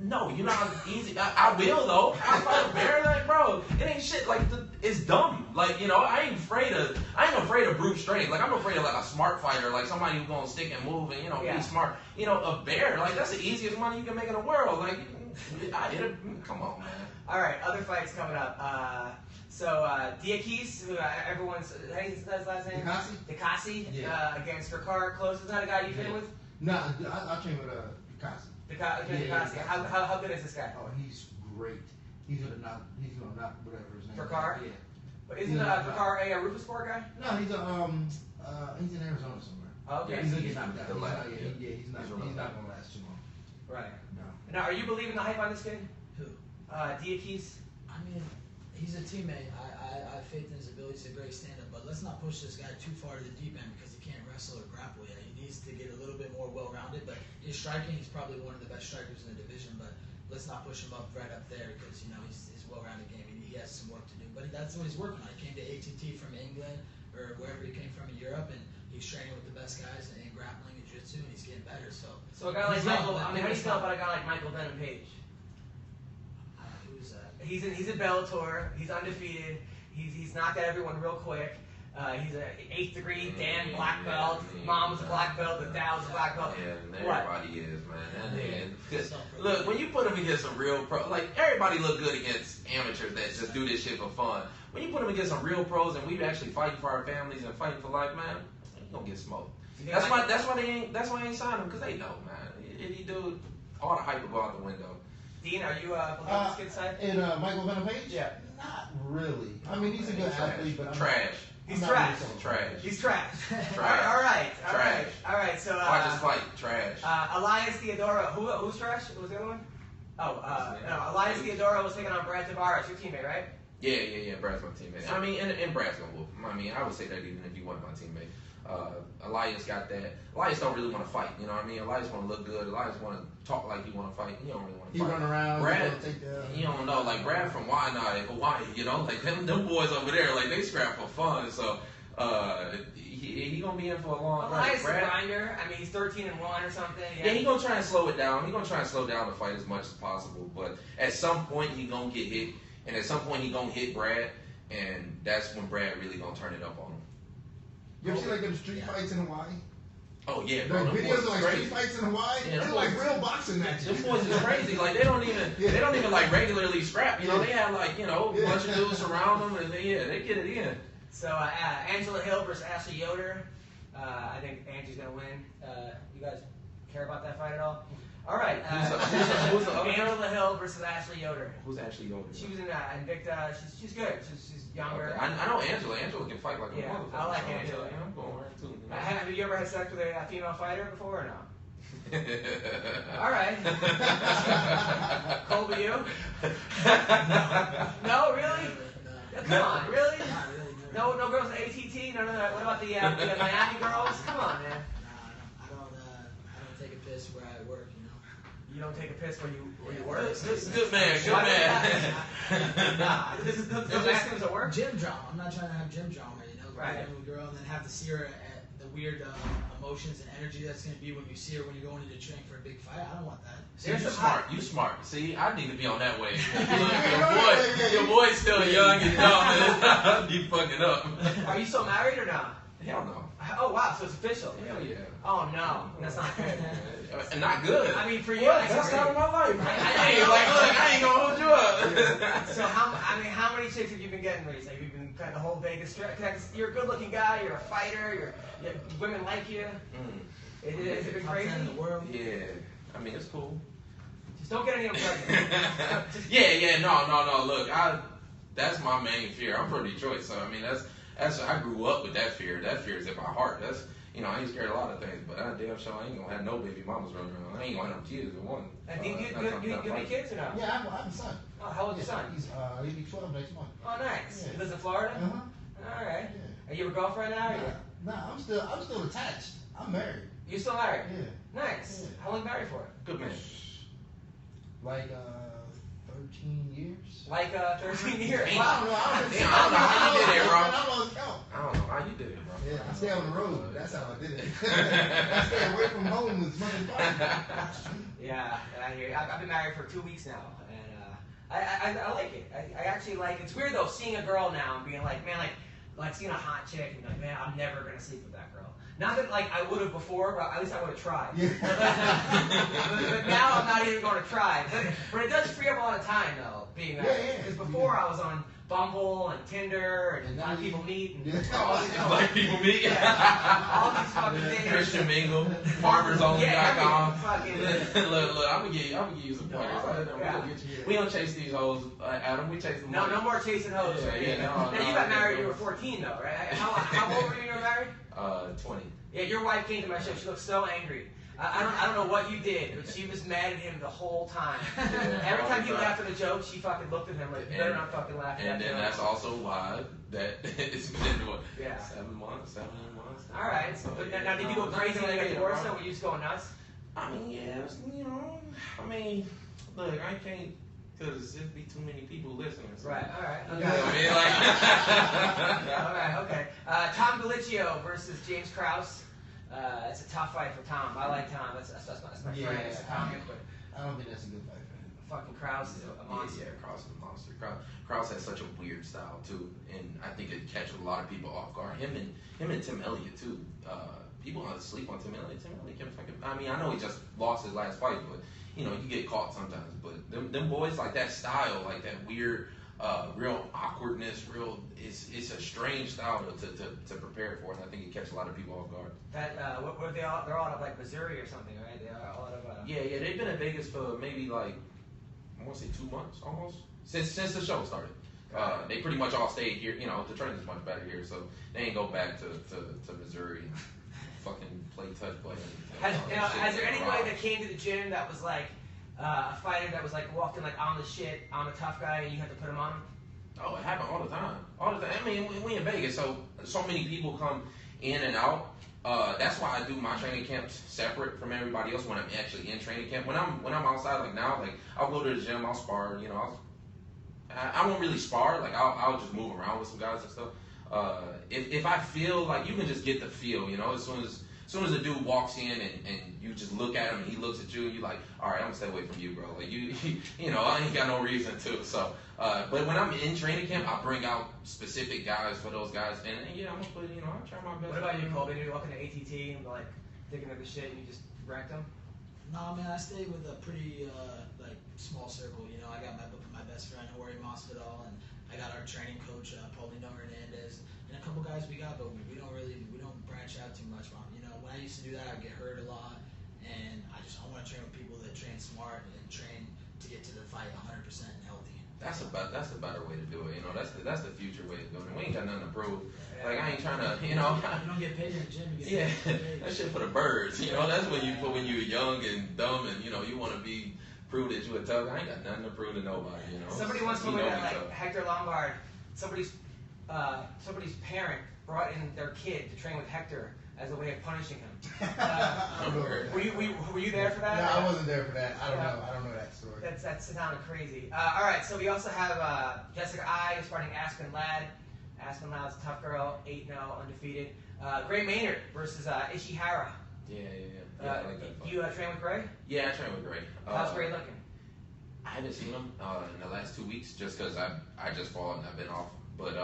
No, you're not easy. I will though. I fight a bear, like, bro. It ain't shit. Like, it's dumb. Like, you know, I ain't afraid of brute strength. Like, I'm afraid of like a smart fighter, like somebody who's gonna stick and move and, you know, be smart. You know, a bear, like, that's the easiest money you can make in the world. Like, come on, man. All right, other fights coming up. Diakis, who everyone's, how do you say his last name? Dikasi, Yeah. against Ricard Close. Is that a guy you fit with? No, I train with Picasso. Dikasi. Yeah. How good is this guy? Oh, he's great. He's gonna knock whatever his name. Ricard? Yeah. But isn't Yeah. Ricard a Rufus Sport guy? No, he's in Arizona somewhere. Okay. Yeah, he's gonna get knocked out. The last, He's not gonna last too long. Right. No. Now, are you believing the hype on this kid? Who? Diakis? I mean, he's a teammate. I have faith in his ability. He's a great stand-up, but let's not push this guy too far to the deep end because he can't wrestle or grapple yet. He needs to get a little bit more well-rounded, but his striking, he's probably one of the best strikers in the division, but let's not push him up right up there because, you know, his well-rounded game, he has some work to do, but that's what he's working on. He came to ATT from England or wherever he came from in Europe, and he's training with the best guys in grappling and jiu-jitsu, and he's getting better, so. So a guy like He's young, Michael, but I mean, how do you feel he's not- about a guy like Michael Venom Page? Who's that? He's in Bellator. He's undefeated. He's knocked out everyone real quick. He's a 8th degree Dan black belt. Mom's a black belt. The Dow's a black belt. Yeah, What? everybody is, man. Look, when you put him against some real pro, like, everybody look good against amateurs that just do this shit for fun. When you put him against some real pros and we actually fighting for our families and fighting for life, man, he gonna get smoked. That's why they ain't signed him, because they know, man. He do all the hype will go out the window. Dean, are you believing this kid's side? And Michael Venom Page? Yeah. Not really. I mean, he's a good athlete, but I'm Trash. He's not trash. really sold. Trash. He's trash. Trash. All right. Trash. So Watch us fight. Trash. Elias Theodora. Who's trash? What was the other one? No, Elias Theodora was taking on Brad Tavares, your teammate, right? Yeah. Brad's my teammate. I mean, and Brad's gonna whoop him. I mean, I would say that even if he wasn't my teammate. Elias got that. Elias don't really want to fight. You know what I mean? Elias want to look good. Elias want to talk like he want to fight. He don't really want to He fight. run around. Brad, He you don't know. Like, Brad from Waianae, Hawaii. You know, like them boys over there. Like, they scrap for fun. So he gonna be in for a long time. Elias is a grinder. I mean, he's 13-1 or something. Yeah, he gonna try and slow it down. He gonna try and slow down the fight as much as possible. But at some point, he gonna get hit, and at some point, he gonna hit Brad, and that's when Brad really gonna turn it up on him. You ever see like them street fights in Hawaii? Oh yeah, Like bro. them videos boys of like crazy. street fights in Hawaii? Yeah, them They're like boys- real boxing matches. Them boys is crazy. Like, they don't even like regularly scrap. You know, they have like, you know, a bunch of dudes around them, and they get it in. So Angela Hill versus Ashley Yoder. I think Angie's gonna win. You guys care about that fight at all? All right. Who's the other girl? Angela Hill versus Ashley Yoder. Who's actually over She was in Invicta. She's good. She's younger. Okay. I know Angela. Angela can fight like a Yeah, motherfucker. I like so, Angela. Yeah, I'm going right too. You know? Have you ever had sex with a female fighter before or no? All right. Colby, you? No, really? No. Come on, really? Not really. Never. No girls at ATT? No. What about the Miami girls? Come on, man. Nah, I don't take a piss where I work. You know. You don't take a piss where you work? Good man, good man. Nah, this is Mexicans at work? Gym drama. I'm not trying to have gym drama. You know, Right. With a girl and then have to see her at the weird emotions and energy that's gonna be when you see her when you're going into training for a big fight. I don't want that. See, There's you some smart. You smart. See, I need to be on that wave. Look, your boy's still young and dumb, and you fucking up. Are you still married or not? Hell no. Oh wow, so it's official. Hell yeah. Oh no, that's not good. And not good. I mean, for you, What? I Best time of my life. I Hey, like, look, I ain't gonna hold you up. So how many chicks have you been getting recently? Have you been kind of the whole Vegas trip? 'Cause you're a good-looking guy. You're a fighter. Women like you. Has it been Top crazy? 10 in the world. Yeah. I mean, it's cool. Just don't get any of them pregnant. Yeah, no. Look, that's my main fear. I'm from Detroit, so I mean, that's I grew up with that fear. That fear is in my heart. That's, you know, I ain't scared of a lot of things, but I damn sure I ain't gonna have no baby mamas running around. I ain't gonna have no kids. One. And do you have kids or no? Yeah, I have a son. Oh, how old's your son? He'll be 12 next month. Oh, nice. Yeah. He lives in Florida. Uh-huh. All right. Yeah. Are you a girlfriend now? Or you? Nah, I'm still attached. I'm married. You still married? Yeah. Nice. Yeah. How long married for? Good man. Like 13 years. Like 13 years. Damn. Wow. I don't know. Damn, I don't know how you did it, bro. I lost count. I don't know how you did it, bro. Yeah, I stay on the road. That's how I did it. I stay away from home as much as possible. Yeah, I hear you. I've been married for 2 weeks now, and I like it. I actually like it. It's weird though, seeing a girl now and being like, man, like seeing a hot chick and be like, man, I'm never gonna sleep with that girl. Not that like I would have before, but at least I would have tried. Yeah. but now I'm not even going to try. But it does free up a lot of time though, being married. Yeah. Because before I was on Bumble and Tinder and And a lot of now people meet and Yeah. all these Black people meet. all these fucking things. Christian Mingle, FarmersOnly.com. Fucking Look, I'm gonna give you some pointers. Yeah. We don't chase these hoes, Adam. We chase them. no more chasing hoes. Yeah, right? yeah, no, now you no, got no, married. no. You were 14 though, right? How old were you when you were married? 20. Yeah, your wife came to my show. She looked so angry. I don't know what you did, but she was mad at him the whole time. Every time he laughed at a joke, she fucking looked at him like, you better not fucking laugh at And that then joke. that's also why that it's been what? Yeah. 7 months. All right. So, But yeah, now, did you go crazy when you got divorced? Or were you just going nuts? I mean, yeah, you know, I mean, look, I can't, because there'd be too many people listening. So. Right. All right. You Okay. know what I mean? Like, All right. Okay. Tom Galicchio versus James Krause. It's a tough fight for Tom. I like Tom. That's my Yeah, friend. It's a comic, but I don't think that's a good fight for him. fucking Krause is a monster. Yeah, Krause is a monster. Krause has such a weird style too, and I think it catches a lot of people off guard. Him and Tim Elliott too. People sleep on Tim Elliott. Tim Elliott can fucking. I mean, I know he just lost his last fight, but you know, you get caught sometimes. But them boys like that style, like that weird, real awkwardness, it's a strange style to prepare for, and I think it catches a lot of people off guard. That what were they all? They're all out of like Missouri or something, right? They are all out of. Yeah, they've been in Vegas for maybe like, I want to say 2 months almost, since the show started. They pretty much all stayed here. You know, the training's much better here, so they ain't go back to Missouri and fucking play touch play. Has there anybody that came to the gym that was like a fighter that was like walking like on the shit, on a tough guy, and you had to put him on him? Oh, it happened all the time. I mean, we in Vegas, so many people come in and out. That's why I do my training camps separate from everybody else when I'm actually in training camp. When I'm outside, like now, like I'll go to the gym, I'll spar. You know, I won't really spar. Like I'll just move around with some guys and stuff. If I feel like, you can just get the feel, you know, as soon as a dude walks in and you just look at him and he looks at you and you're like, all right, I'm gonna stay away from you, bro. Like you know, I ain't got no reason to. So, but when I'm in training camp, I bring out specific guys for those guys, and yeah, I'm gonna put, you know, I try my best. What about you, Colby? You're walking to ATT and like thinking of the shit and you just wrecked them? No, man, I stay with a pretty like small circle. You know, I got my best friend Jorge Masvidal, and I got our training coach Paulino Hernandez, and a couple guys we got, but we don't branch out too much. You know, when I used to do that, I'd get hurt a lot, and I want to train with people that train smart and train to get to the fight 100% healthy. That's a better way to do it. You know, that's the future way of doing it. We ain't got nothing to prove. Like I ain't trying to, you know. You don't get paid in the gym. You get paid. That shit for the birds. You know, that's when you're young and dumb and you know you want to prove that you a tough. I ain't got nothing to prove to nobody. You know. Somebody once told me that like Hector Lombard somebody's parent brought in their kid to train with Hector as a way of punishing him. Were you there for that? No, I wasn't there for that. I don't know that story. That's sounding crazy. All right, so we also have Jessica Ai fighting Aspen Ladd. Aspen Ladd's a tough girl, 8-0, undefeated. Gray Maynard versus Ishihara. Yeah, I like that fight. You train with Gray? Yeah, I train with Gray. How's Gray looking? I haven't seen him in the last 2 weeks just because I just fought and I've been off. But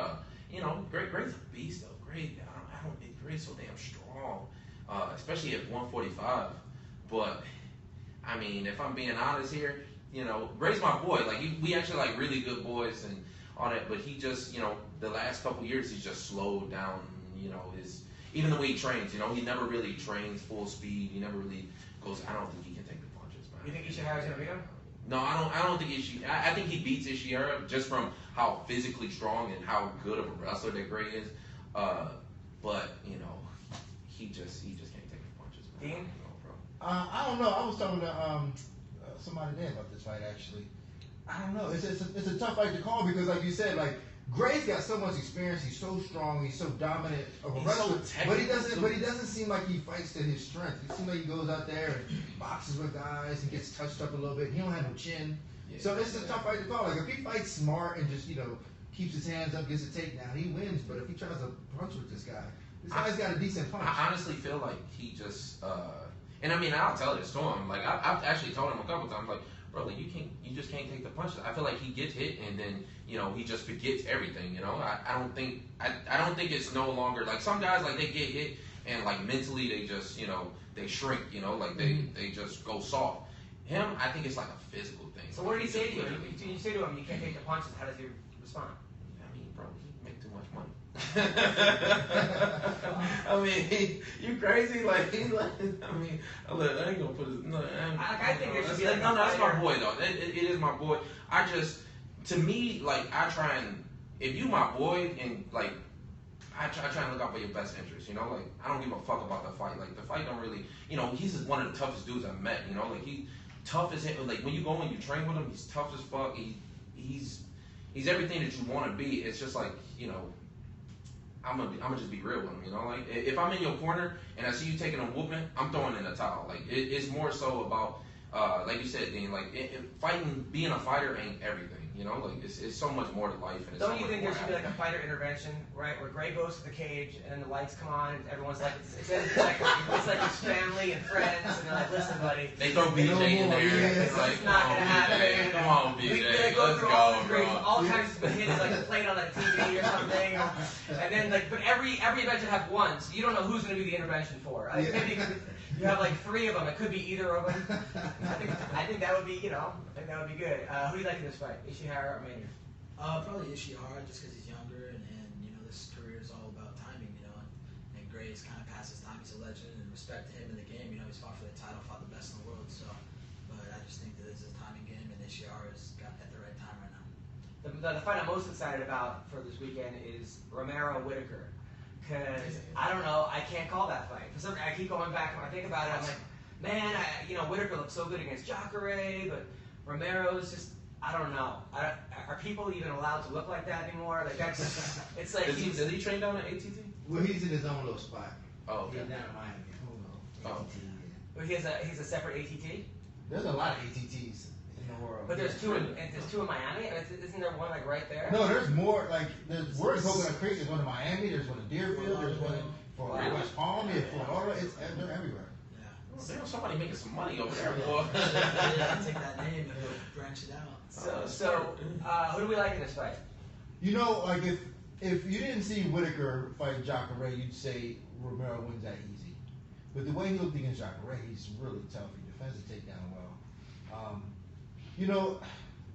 Gray's a beast though. Gray's so damn strong, especially at 145. But I mean, if I'm being honest here, Gray's my boy. Like we actually like really good boys and all that. But he just, the last couple years he's just slowed down. Even the way he trains. He never really trains full speed. He never really goes. I don't think he can take the punches, man. You think Ishihara's gonna beat him? No, I don't think I think he beats Ishihara just from how physically strong and how good of a wrestler that Gray is. But he just can't take the punches, man. Dean? I don't know. I was talking to somebody there about this fight actually. I don't know. It's a tough fight to call because, like you said, like Gray's got so much experience. He's so strong. He's so dominant of a wrestler. But he doesn't seem like he fights to his strength. He seems like he goes out there and boxes with guys and gets touched up a little bit. He don't have no chin. Yeah, so it's a tough fight to call. Like if he fights smart and just keeps his hands up, gets a takedown, he wins. But if he tries to punch with this guy's got a decent punch. I honestly feel like he just and I mean I'll tell this to him. Like I've actually told him a couple times, like, bro, like you just can't take the punches. I feel like he gets hit and then he just forgets everything. I don't think it's no longer like some guys, like they get hit and like mentally they just they shrink. Like they just go soft. Him, I think it's like a physical thing. So what did he say to you? You say to him, you can't take the punches. How does he respond? I mean, bro, he make too much money. I mean, you crazy? Like, I mean, I ain't gonna put it. No, I think there should be like no, that's my boy though. It is my boy. To me, like, I try and if you my boy and like. I try and look out for your best interest, like, I don't give a fuck about the fight. Like, the fight don't really, he's just one of the toughest dudes I've met, like, he's tough as hell. Like, when you go and you train with him, he's tough as fuck. He's everything that you want to be. It's just like, I'm gonna just be real with him, like, if I'm in your corner and I see you taking a whooping, I'm throwing in a towel. Like, it's more so about, like you said, Dean, like, fighting, being a fighter ain't everything. Like it's so much more to life. And don't you think there should be like a fighter intervention, right? Where Gray goes to the cage and the lights come on and everyone's like, it's like his family and friends and they're like, listen, buddy. They throw BJ in there. It's like, not gonna happen. Come on, BJ. They go through all kinds of hits, like played on like TV or something, and then like, but every intervention have one, so you don't know who's gonna be the intervention for. Like, maybe you have like 3 of them. It could be either of them. I think that would be, I think that would be good. Who do you like in this fight, Ishihara or Maynard? Probably Ishihara, just because he's younger and this career is all about timing, and Gray's kind of past his time. He's a legend, and respect to him in the game. He's fought for the title, fought the best in the world. So, but I just think that it's a timing game, and Ishihara's got at the right time right now. The fight I'm most excited about for this weekend is Romero Whitaker. Because, I don't know, I can't call that fight. For some reason, I keep going back when I think about it. I'm like, man, Whitaker looks so good against Jacare, but Romero's just, I don't know. Are people even allowed to look like that anymore? Like, that's, it's like... Does he train down at ATT? Well, he's in his own little spot. Oh, okay. He's down in Miami. Hold on. ATT, yeah. But he has a separate ATT? There's a lot of ATTs in the world. But there's two in Miami? Isn't there one like right there? No, there's more. Like there's one in Coconut Creek. There's one in Miami. There's one in Deerfield. There's one in West Palm. They're everywhere. Yeah. There's somebody making some money over there, boy. Take that name and branch it out. So who do we like in this fight? Like if you didn't see Whitaker fight Jacare, you'd say Romero wins that easy. But the way he looked against Jacare, he's really tough. He defends the takedown well.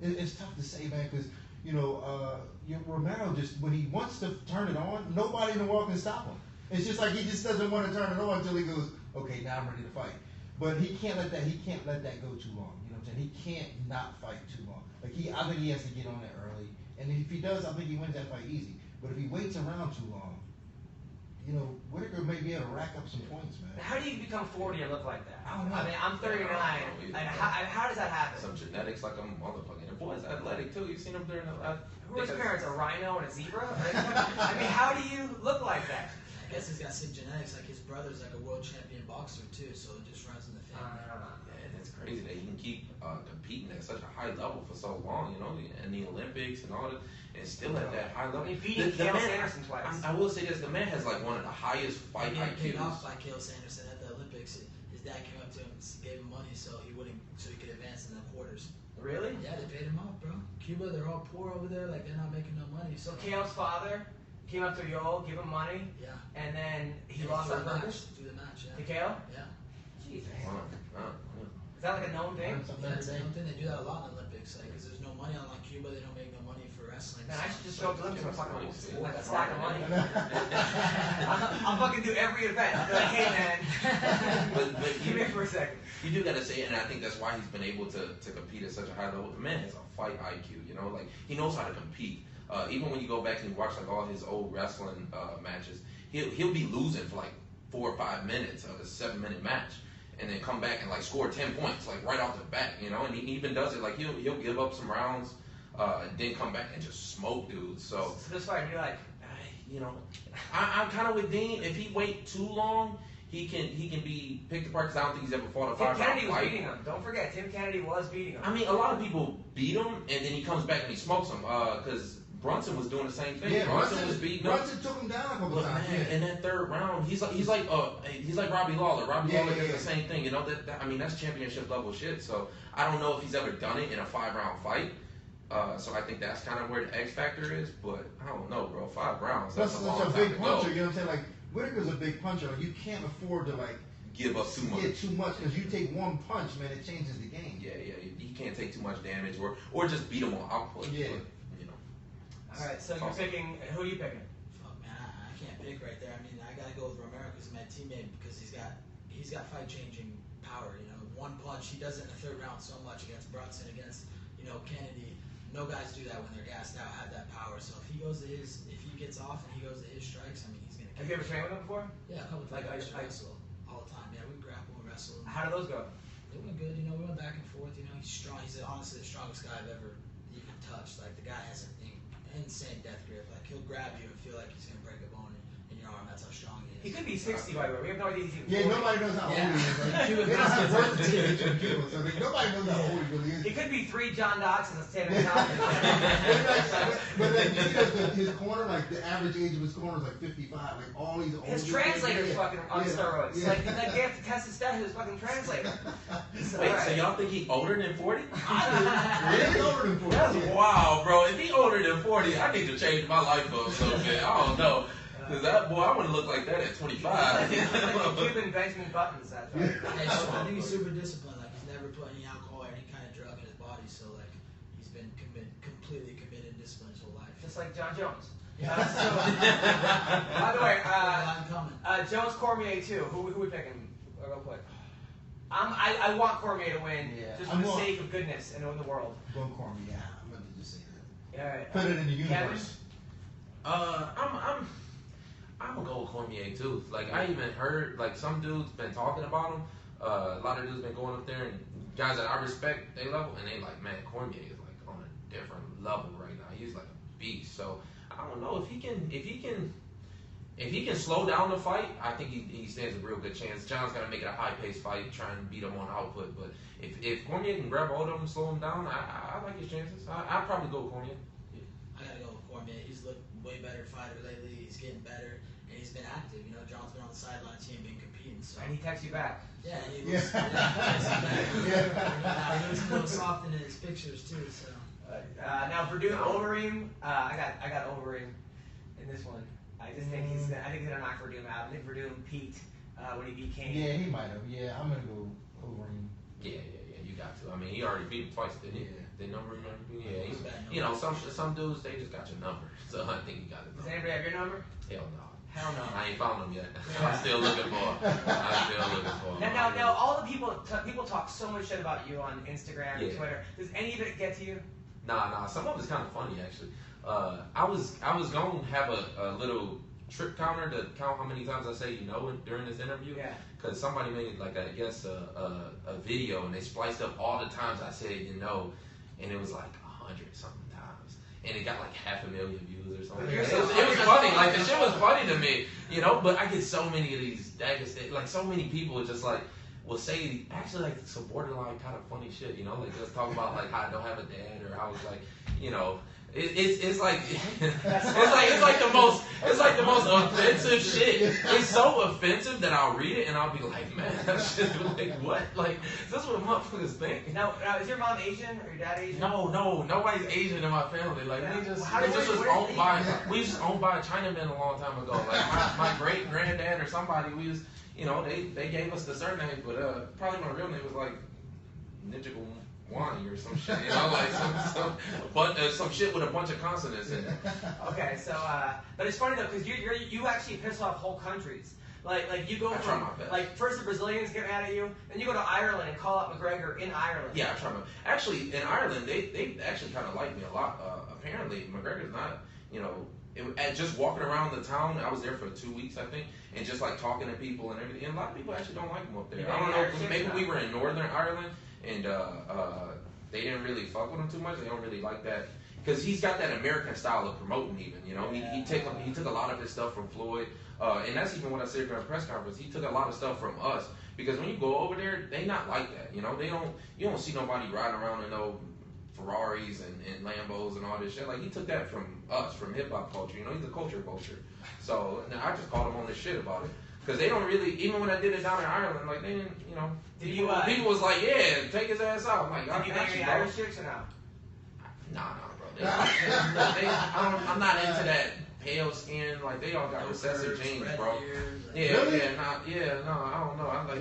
It's tough to say, man, because Romero just when he wants to turn it on, nobody in the world can stop him. It's just like he just doesn't want to turn it on until he goes, okay, now I'm ready to fight. But he can't let that go too long. You know what I'm saying? He can't not fight too long. Like I think he has to get on it early, and if he does, I think he wins that fight easy. But if he waits around too long, Whitaker may be able to rack up some points, man. How do you become 40 and look like that? I don't know. I mean, I'm 39. And how does that happen? Some genetics like a motherfucker. And the boy's athletic too. You seen him during the. Who are his parents? A rhino and a zebra? I mean, how do you look like that? I guess he's got sick genetics. Like his brother's like a world champion boxer too, so it just runs in the family. And it's crazy that he can keep competing at such a high level for so long, in the Olympics and all that, and still at that high level. He beat Cael Sanderson twice. I will say this: the man has like one of the highest fight He got paid IQs. off by Cael Sanderson at the Olympics. His dad came up to him, gave him money so he could advance in the quarters. Really? Yeah, they paid him off, bro. Cuba, they're all poor over there. Like they're not making no money. So Cael's father came up to Yoel, give him money, Yeah. and then he Yeah, lost through on the purpose. match. Through the match, To yeah. Cael? Yeah. Jesus. Wow. Is that like a known thing? Yeah, it's something they do that a lot in the Olympics, like, because there's no money on like Cuba, they don't make no money for wrestling. Man, so- I should just show up to Olympics with Money, fucking like a stack of money. but I'll fucking do every event. I'll be like, hey man, but give me for a second. you do gotta say it, and I think that's why he's been able to compete at such a high level. The man has a fight IQ, like he knows how to compete. Even when you go back and you watch like all his old wrestling matches, he'll be losing for like 4 or 5 minutes of a 7-minute match, and then come back and like score 10 points like right off the bat, and he even does it like he'll give up some rounds, and then come back and just smoke dudes. So this fight, you're like, I'm kind of with Dean. If he wait too long, he can be picked apart. Because I don't think he's ever fought a Tim 5-round Kennedy was fight. beating him. Don't forget, Tim Kennedy was beating him. I mean, a lot of people beat him, and then he comes back and he smokes him. Because Brunson was doing the same thing. Yeah, Brunson was beating him. Brunson took him down a couple But times. man, in that third round, he's like Robbie Lawler. Robbie Lawler does the same thing. I mean, that's championship level shit. So I don't know if he's ever done it in a 5-round fight. So I think that's kind of where the X factor is. But I don't know, bro. 5 rounds. That's a long a time big to puncher. go. You know what I'm saying? Like Whitaker's a big puncher. Like, you can't afford to Give up too much. get too much because you take one punch, man, it changes the game. Yeah. He can't take too much damage or just beat him on output. Yeah. All right, so you're picking. Who are you picking? Fuck, man, I can't pick right there. I mean, I gotta go with Romero because he's my teammate because he's got fight changing power. One punch. He does it in the third round so much against Brunson, against Kennedy. No guys do that when they're gassed out. Have that power. So if he gets off and he goes to his strikes, I mean, he's gonna. Have you ever trained with him before? Yeah, a couple times. Like, I used to I- wrestle all the time. Yeah, we grapple and wrestle. How do those go? They went good. We went back and forth. He's strong. He's honestly the strongest guy I've ever even touched. Like the guy has an insane death grip. Like he'll grab you and feel like he's gonna break a bone in your arm. That's how strong he is. He could be 60, by the way. We have no idea he's even Yeah, 40. nobody knows how old he is. Like, Cuba they don't have does. birth certificates from Cuba, so nobody knows how old he really is. He could be 3 John Doxons standing on top. But then you see his corner, like the average age of his corner is like 55. Like all these old His dudes, translator's yeah, fucking on yeah, steroids. yeah. Like they have to test his stats with his fucking translator. So, Wait, all right. so y'all think he older than 40? Yeah, he's older than 40. That's yeah. wild, bro. If he older than 40, I need to change my life up a little bit. I don't know. Cause that boy, I want to look like that at 25. Like Cuban Benjamin Buttons. That's right. I think he's super disciplined. Like he's never put any alcohol or any kind of drug in his body. So like he's been completely committed and disciplined his whole life. Just like John Jones. Yeah. By the way, I'm coming. Jones Cormier too. Who we picking? Real quick. I want Cormier to win, Yeah, just I'm for the going- sake of goodness and knowing the world. Going Cormier, yeah, I'm going to just say that. All right. Put it in the Kevin? universe. I'm gonna go with Cormier too. Like I even heard like some dudes been talking about him. A lot of dudes been going up there and guys that I respect they level and they like, man, Cormier is like on a different level right now. He's like a beast. So I don't know if he can slow down the fight. I think he stands a real good chance. John's gotta make it a high paced fight, try and beat him on output. But if Cormier can grab hold of him, slow him down, I like his chances. I'd probably go with Cormier. I gotta go with Cormier. He's looked way better fighter lately. He's getting better, and he's been active. John's been on the sidelines. He ain't been competing. So And he texts you back. yeah, he Yeah. looks, he looks a little soft in his pictures too. So Now Verdun Overeem, I got Overeem in this one. I just think he's gonna knock Verdun out. I think Verdun peaked when he beat Kane. Yeah, he might have. Yeah, I'm going to go over him. Yeah, you got to. I mean, he already beat him twice, didn't he? Yeah. They number him. Yeah, It was bad you number. know, some dudes they just got your number, so I think you got it. Does anybody have your number? Hell no. Hell no. I ain't found him yet. Yeah. I'm still looking for him. Now, all the people talk so much shit about you on Instagram and Yeah. Twitter. Does any of it get to you? Nah. Some of it's kind of funny actually. I was gonna have a little trip counter to count how many times I say you know during this interview. Yeah. Because somebody made like I guess a video and they spliced up all the times I said you know, and it was like 100 something times, and it got like 500,000 views or something. You're It so was funny, like the shit was funny to me, you know. But I get so many of these, like so many people just like will say actually like some borderline kind of funny shit, you know, like just talk about like how I don't have a dad or how it's like, you know. It's like the most offensive shit. It's so offensive that I'll read it and I'll be like, man, that shit, like what? Like, is this what motherfuckers think? Now, is your mom Asian or your dad Asian? No, nobody's Asian in my family. Like we just was owned by a Chinaman a long time ago. Like my great granddad or somebody, we was, you know, they gave us the surname, but probably my real name was like Ninja Wani or some shit, you know, like some shit with a bunch of consonants in it. Okay, so but it's funny though because you actually piss off whole countries. Like you go from like first the Brazilians get mad at you, then you go to Ireland and call out McGregor in Ireland. Yeah, I try my. Actually, in Ireland, they actually kind of like me a lot. Apparently, McGregor's not, you know. Just walking around the town, I was there for 2 weeks, I think, and just like talking to people and everything. And a lot of people actually don't like him up there. I don't know, maybe we were in Northern Ireland and they didn't really fuck with him too much. They don't really like that because he's got that American style of promoting. Even, you know, he took a lot of his stuff from Floyd, and that's even what I said during a press conference. He took a lot of stuff from us because when you go over there, they not like that. You know, you don't see nobody riding around in no Ferraris and Lambos and all this shit. Like he took that from us, from hip hop culture. You know, he's a culture vulture. So I just called him on this shit about it because they don't really. Even when I did it down in Ireland, like they didn't. You know, people was like, yeah, take his ass out. I'm like, did you bang any Irish chicks or no? Nah, bro. I'm not into that pale skin. Like they all got recessive genes, bro. Yeah, really? no, I don't know. I like.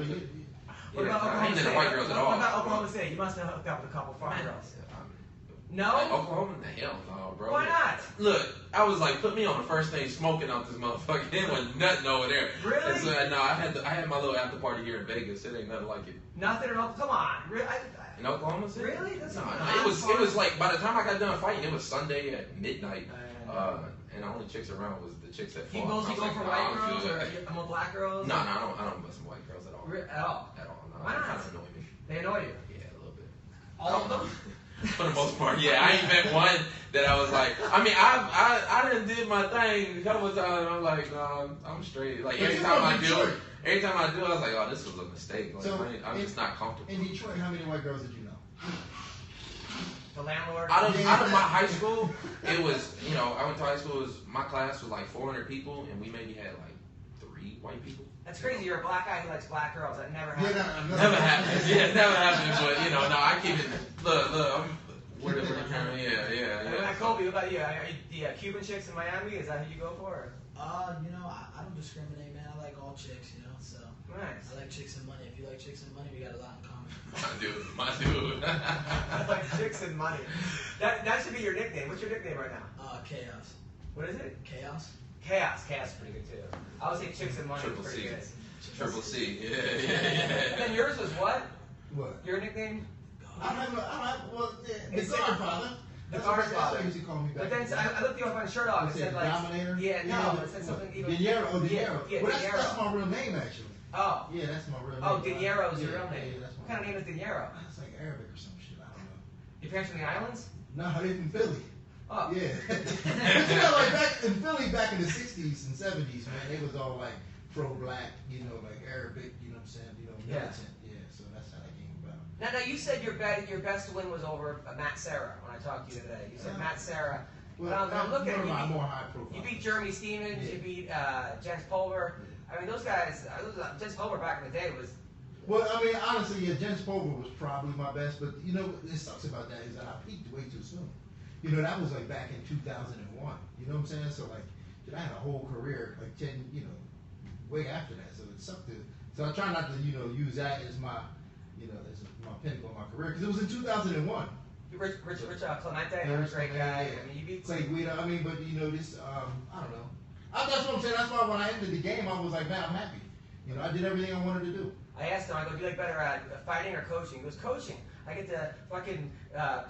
What about I ain't into white girls at all. What about Oklahoma City? You must have hooked up with a couple farm girls. No? Oklahoma? Hell no, bro. Why not? Look, I was like, put me on the first thing smoking out this motherfucker. It was nothing over there. Really? And so, no, I had my little after party here in Vegas. It ain't nothing like it. Nothing at all? Come on. In Oklahoma City? Really? That's No, it was like, by the time I got done fighting, it was Sunday at midnight. And the only chicks around was the chicks that fought. You go for white girls or more black girls? No, I don't bust some white girls at all. At all? At all, no. Why not? They kind of annoy me. They annoy you? Yeah, a little bit. All of them? For the most part, yeah. I ain't met one that I was like. I mean, I done did my thing a couple of times. I'm like, no, I'm straight. Like every time I do, I was like, oh, this was a mistake. Like, So, I'm just not comfortable. In Detroit, how many white girls did you know? The landlord? Out of my high school, it was, you know, I went to high school. My class was like 400 people, and we maybe had like 3 white people. That's crazy. You're a black guy who likes black girls. That never happens. Never happened. Yeah, never happened. But you know, no, I keep it. Look, I'm. Yeah. Kobe, what about you? Are you the Cuban chicks in Miami? Is that who you go for? You know, I don't discriminate, man. I like all chicks, you know. So Nice. I like chicks and money. If you like chicks and money, we got a lot in common. My dude. I like chicks and money. That should be your nickname. What's your nickname right now? Chaos. What is it? Chaos. Chaos. Chaos is pretty good too. I would say chicks and money. Triple pretty C. good. Triple C. Yeah. And then yours was what? What? Your nickname? The Godfather. The That's what Godfather. they used to call me back. But then I looked you up on Shirt Off. It said like Dominator. Yeah, no, it said something even. Dinero. Yeah, Well, Dinero. that's my real name actually. Oh. Yeah, that's my real name. Oh, Dinero is your real Yeah, name. that's What my kind of name is Dinero? It's like Arabic or some shit. I don't know. Your parents from the islands? No, they're from Philly. Oh. Yeah. But you know, like back in Philly, back in the 60s and 70s, man, they was all like pro-black, you know, like Arabic, you know what I'm saying, you know, militant. Yeah, so that's how that came about. Now you said your best win was over Matt Serra when I talked to you today. You said Matt Serra. Well, I'm looking at you. more high profile. You beat Jeremy Stevens. Yeah. You beat Jens Pulver. I mean, those guys. Jens Pulver back in the day was. Well, I mean, honestly, yeah, Jens Pulver was probably my best, but you know, what sucks about that is that I peaked way too soon. You know, that was like back in 2001. You know what I'm saying? So like, I had a whole career, like 10, you know, way after that. So it sucked to. So I try not to, you know, use that as my, you know, as my pinnacle of my career because it was in 2001. Rich Clemente, Yeah, another Rich great Clemente, guy. yeah. I mean, you beat. Clay Guida. I mean, but you know, this, I don't know. That's what I'm saying. That's why when I entered the game, I was like, man, I'm happy. You know, I did everything I wanted to do. I asked him, I go, do you like better at fighting or coaching? He goes, coaching. I get to fucking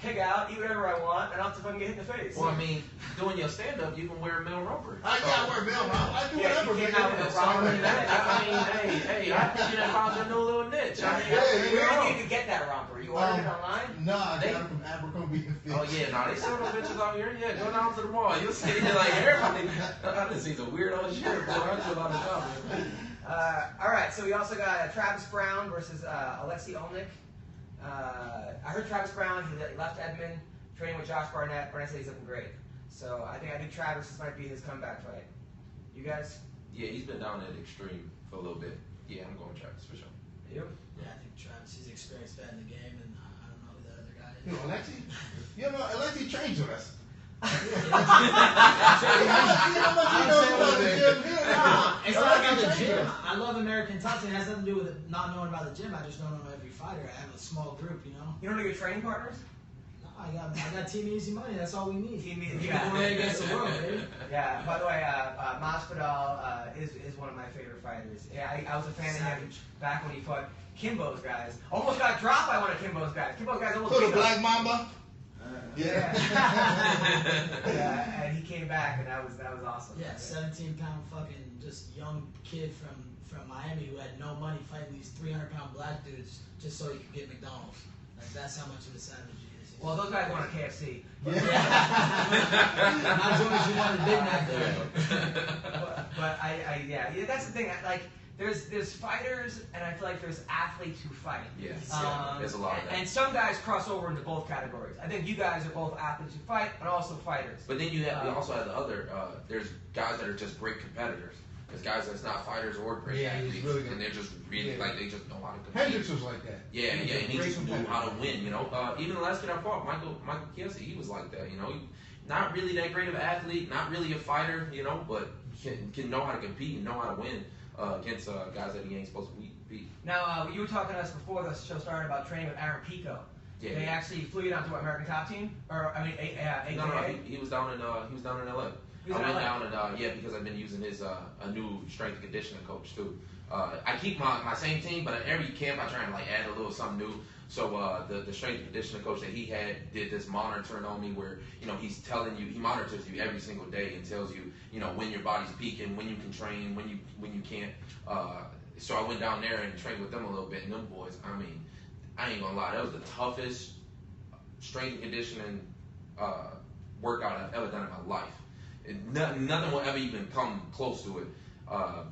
pig out, eat whatever I want, and I don't have to fucking get hit in the face. Well, I mean, doing your stand-up, you can wear a male romper. I wear Bill. I do Yeah, whatever. you came out with a So, I romper. mean, hey, I think you done found your new little niche. I mean, Where did you get that romper? You ordered it online? No, I got it from Abercrombie and Fitch. Oh yeah, no, they sell those bitches out here. Yeah, go down to the mall. You'll see like everybody. I done seen some weirdo shit, bro. I do a lot of stuff. All right, so we also got Travis Brown versus Alexei Olnik. I heard Travis Brown, he left Edmond, training with Josh Barnett. Barnett said he's looking great. So I think Travis, this might be his comeback fight. You guys? Yeah, he's been down at extreme for a little bit. Yeah, I'm going Travis for sure. You? Yeah, I think Travis, he's experienced that in the game, and I don't know who that other guy is. You know, Alexi trains with us. It's not about the gym. I love American Top Team. It has nothing to do with not knowing about the gym. I just don't know every fighter. I have a small group, you know. You don't know your training partners? No, I got Team Easy Money. That's all we need. Team Easy, Go yeah. ahead against the world, baby. Yeah, by the way, Masvidal is one of my favorite fighters. Yeah, I was a fan of him back when he fought Kimbo's guys. Almost got dropped by one of Kimbo's guys. Kimbo's guys almost So the beat him. Black Mamba. Yeah. Yeah, and he came back, and that was awesome. Yeah, 17-pound fucking just young kid from Miami who had no money fighting these 300-pound black dudes just so he could get McDonald's. Like that's how much of a savage he is. Well, those guys wanted KFC. Not as long as you wanted Big Mac there. But yeah, that's the thing. Like, there's fighters, and I feel like there's athletes who fight. Yes, yeah, there's a lot of that. And some guys cross over into both categories. I think you guys are both athletes who fight, but also fighters. But then you also have the other. There's guys that are just great competitors. There's guys that's not fighters or great athletes, really good. and they're just really like they just know how to compete. Hendricks was like that. Yeah, and he Great just knew competitor. how to win. You know, even the last kid I fought, Michael Kielce, he was like that. You know, not really that great of an athlete, not really a fighter. You know, but can know how to compete and know how to win against guys that he ain't supposed to beat. Now, you were talking to us before the show started about training with Aaron Pico. Yeah. They actually flew you down to what, American Top Team, or I mean, AKA. No, he was down in LA. He was I in went LA. down and because I've been using his a new strength and conditioning coach too. I keep my same team, but at every camp I try and like add a little something new. So the strength and conditioning coach that he had did this monitoring on me where, you know, he's telling you, he monitors you every single day and tells you, you know, when your body's peaking, when you can train, when you can't. So I went down there and trained with them a little bit, and them boys, I mean, I ain't gonna lie, that was the toughest strength and conditioning workout I've ever done in my life. Nothing will ever even come close to it.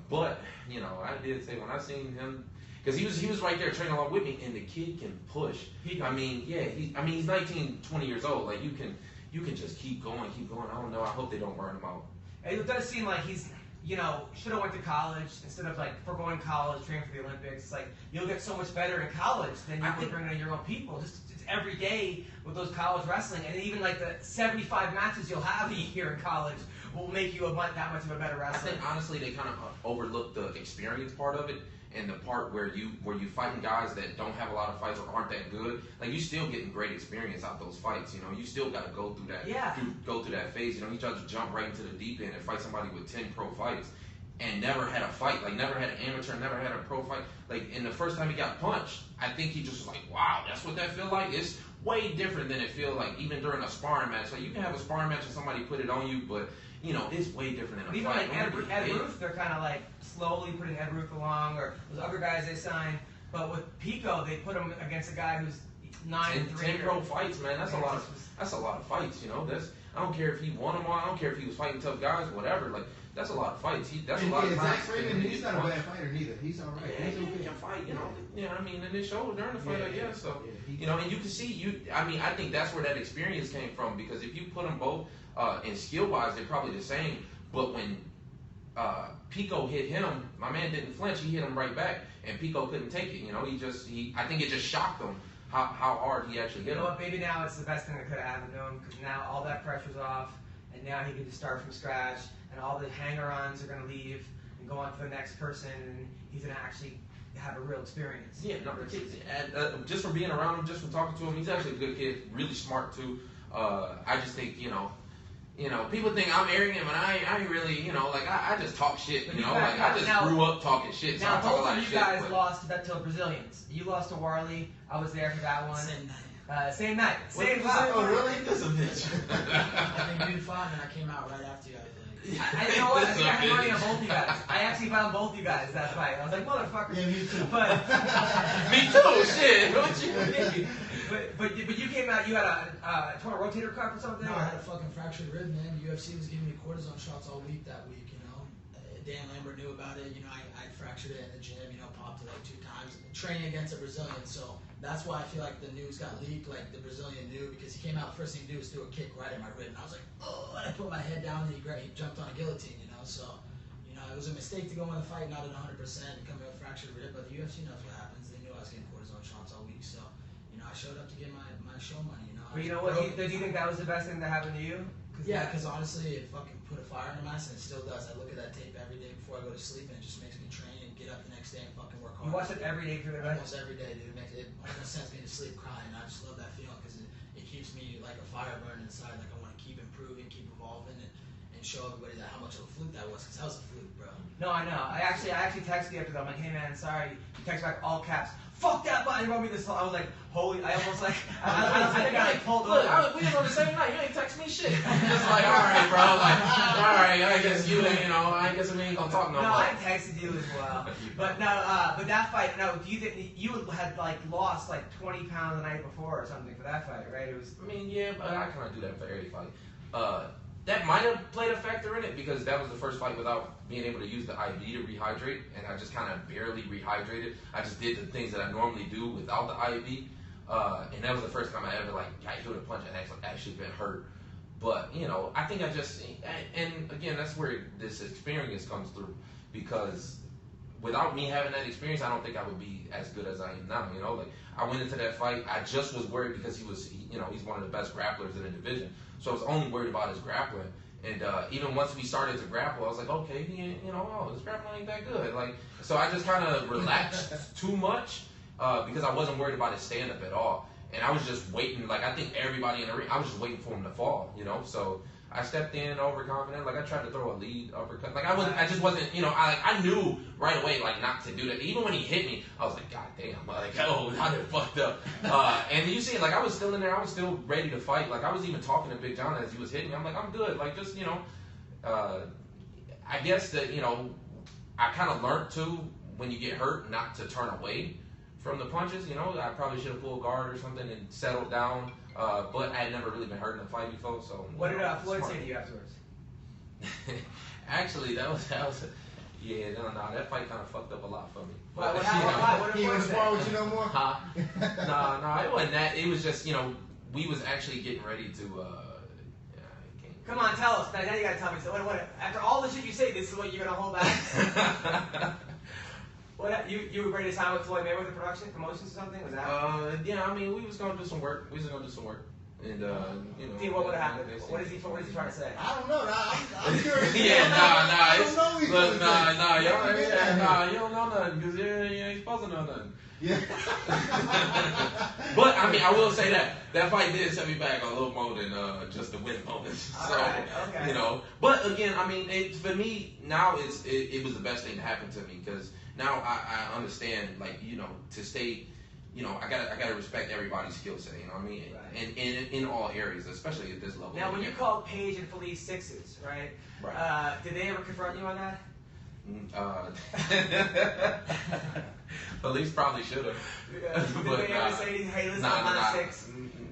But you know, I did say when I seen him, because he was right there training along with me, and the kid can push. I mean, yeah, he's 19, 20 years old. Like you can just keep going. I don't know. I hope they don't burn him out. It does seem like he's, you know, should have went to college instead of like foregoing college, training for the Olympics. It's like you'll get so much better in college than you would bring in your own people. Just every day with those college wrestling, and even like the 75 matches you'll have a year in college will make you that much of a better I wrestler. think honestly they kind of overlook the experience part of it, and the part where you fighting guys that don't have a lot of fights or aren't that good. Like you still getting great experience out those fights. You know, you still got to go through that. Yeah. Go through that phase. You know, you try to jump right into the deep end and fight somebody with 10 pro fights and never had a fight. Like never had an amateur, never had a pro fight. Like in the first time he got punched, I think he just was like, wow, that's what that feel like. It's way different than it feel like even during a sparring match. Like you can have a sparring match and somebody put it on you, but you know, it's way different than a Even fight. like Ed Ruth, they're kind of like slowly putting Ed Ruth along, or those other guys they signed. But with Pico, they put him against a guy who's 9-3. 10 pro fights, man. That's a lot of fights. You know, I don't care if he won them all. I don't care if he was fighting tough guys, whatever. Like that's a lot of fights. That's a lot of Zach fights. Freeman, he's not a bad fighter neither. He's all right. Yeah, He's he okay. can fight. You know. Yeah, I mean, and it showed during the fight, I guess. So he you know, and you can see I mean, I think that's where that experience came from, because if you put them both in skill wise, they're probably the same. But when Pico hit him, my man didn't flinch. He hit him right back, and Pico couldn't take it. You know, I think it just shocked him how hard he actually hit You know him. what? Maybe now it's the best thing that could have happened to him, because now all that pressure's off, and now he can just start from scratch, and all the hanger-ons are going to leave and go on to the next person, and he's going to actually have a real experience. Yeah, no, the kid's, just from being around him, just from talking to him, he's actually a good kid, really smart too. I just think, you know, you know, people think I'm arrogant, but I ain't really, you know, like I just talk shit, you know, Right, like I just now- grew up talking shit, so I Now, talk a both lot of of you shit. guys but- lost to Brazilians. You lost to Warley. I was there for that one. Same night. Same night. What Same was that? night. Oh, really? This a bitch. I think dude fought and I came out right after you guys. I you know what? I think I had money on both you guys. I actually found both you guys that fight. I was like, motherfucker. Yeah, me too. But Me too, shit. Don't you? but you came out. You had a torn rotator cuff or something. No, I had a fucking fractured rib, man. UFC was giving me cortisone shots all week that week, you know. Dan Lambert knew about it. You know, I fractured it in the gym, you know, popped it like 2 times. Training against a Brazilian, so that's why I feel like the news got leaked, like the Brazilian knew, because he came out, first thing he did was do a kick right in my rib, and I was like, oh, and I put my head down, and he jumped on a guillotine, you know, so, you know, it was a mistake to go in the fight, not at 100%, and come out with a fractured rib, but the UFC knows what happens. They knew I was getting cortisone shots all week, so, you know, I showed up to get my show money, you know. But you know what? Do you think that was the best thing that happened to you? Yeah, because honestly, it fucking put a fire in my ass, and it still does. I look at that tape every day before I go to sleep, and it just makes me train and get up the next day and fucking work hard. You watch it every day through the night. Almost every day, dude. It almost sends me to sleep crying. I just love that feeling because it keeps me like a fire burning inside. Like I want to keep improving, keep evolving, and show everybody that how much of a fluke that was. Because that was a fluke, bro. No, I know. I actually texted you after that. I'm like, hey man, sorry. You text back all caps. Fuck that button. You wrote me this. I was like, holy. I almost like. I think I like pulled Look, over. we was on the same night. You ain't text me shit. I'm just like, all right, bro. Like, all right. I guess you know. I guess we ain't gonna talk no No, more. I texted you as well. But no, but that fight. No, do you think you had like lost like 20 pounds the night before or something for that fight, right? It was. I mean, yeah, but I cannot do that for every fight. That might have played a factor in it because that was the first fight without being able to use the IV to rehydrate, and I just kind of barely rehydrated. I just did the things that I normally do without the IV, and that was the first time I ever like got hit with a punch and actually been hurt. But you know, I think I just, and again, that's where this experience comes through because without me having that experience, I don't think I would be as good as I am now. You know, like I went into that fight, I just was worried because you know, he's one of the best grapplers in the division. So I was only worried about his grappling. And even once we started to grapple, I was like, okay, his grappling ain't that good. Like, so I just kind of relaxed too much because I wasn't worried about his stand-up at all. And I was just waiting, like I think everybody in the ring, I was just waiting for him to fall, you know. So I stepped in overconfident, like I tried to throw a lead uppercut. Like I just wasn't, you know, I knew right away like not to do that. Even when he hit me, I was like, God damn, like oh, I done fucked up. And you see, like I was still in there, I was still ready to fight. Like I was even talking to Big John as he was hitting me. I'm like, I'm good. Like just, you know, I guess that, you know, I kind of learned too when you get hurt not to turn away from the punches. You know, I probably should have pulled guard or something and settled down. But I had never really been hurt in a fight before, so. What did Floyd say to you afterwards? Actually, that was yeah, no, that fight kind of fucked up a lot for me. Why? What He did was Floyd spar say? with you no more? Huh? No, it wasn't that. It was just, you know, we was actually getting ready to. I can't. Come on, tell us. Now you gotta tell me. So what? After all the shit you say, this is what you're gonna hold back. What? You were ready to sign with Floyd Mayweather Promotions or something? Was that? Yeah, I mean, we was gonna do some work. And you know. See, what would have happened? What is he trying to say? I don't know. I'm curious. Yeah, I don't know what he's Look, gonna say. you don't know nothing because you ain't supposed to know nothing. Yeah. But I mean, I will say that fight did set me back a little more than just the win moments. So, Alright, okay. you know. But again, I mean, for me now, it was the best thing to happen to me because now I understand, like, you know, to stay. You know, I gotta respect everybody's skill set. You know what I mean? Right. And in all areas, especially at this level. Now, when you called Paige and Felice sixes, right? Right. Did they ever confront you on that? Police probably should have. Did they ever say, hey, listen, I'm not a six?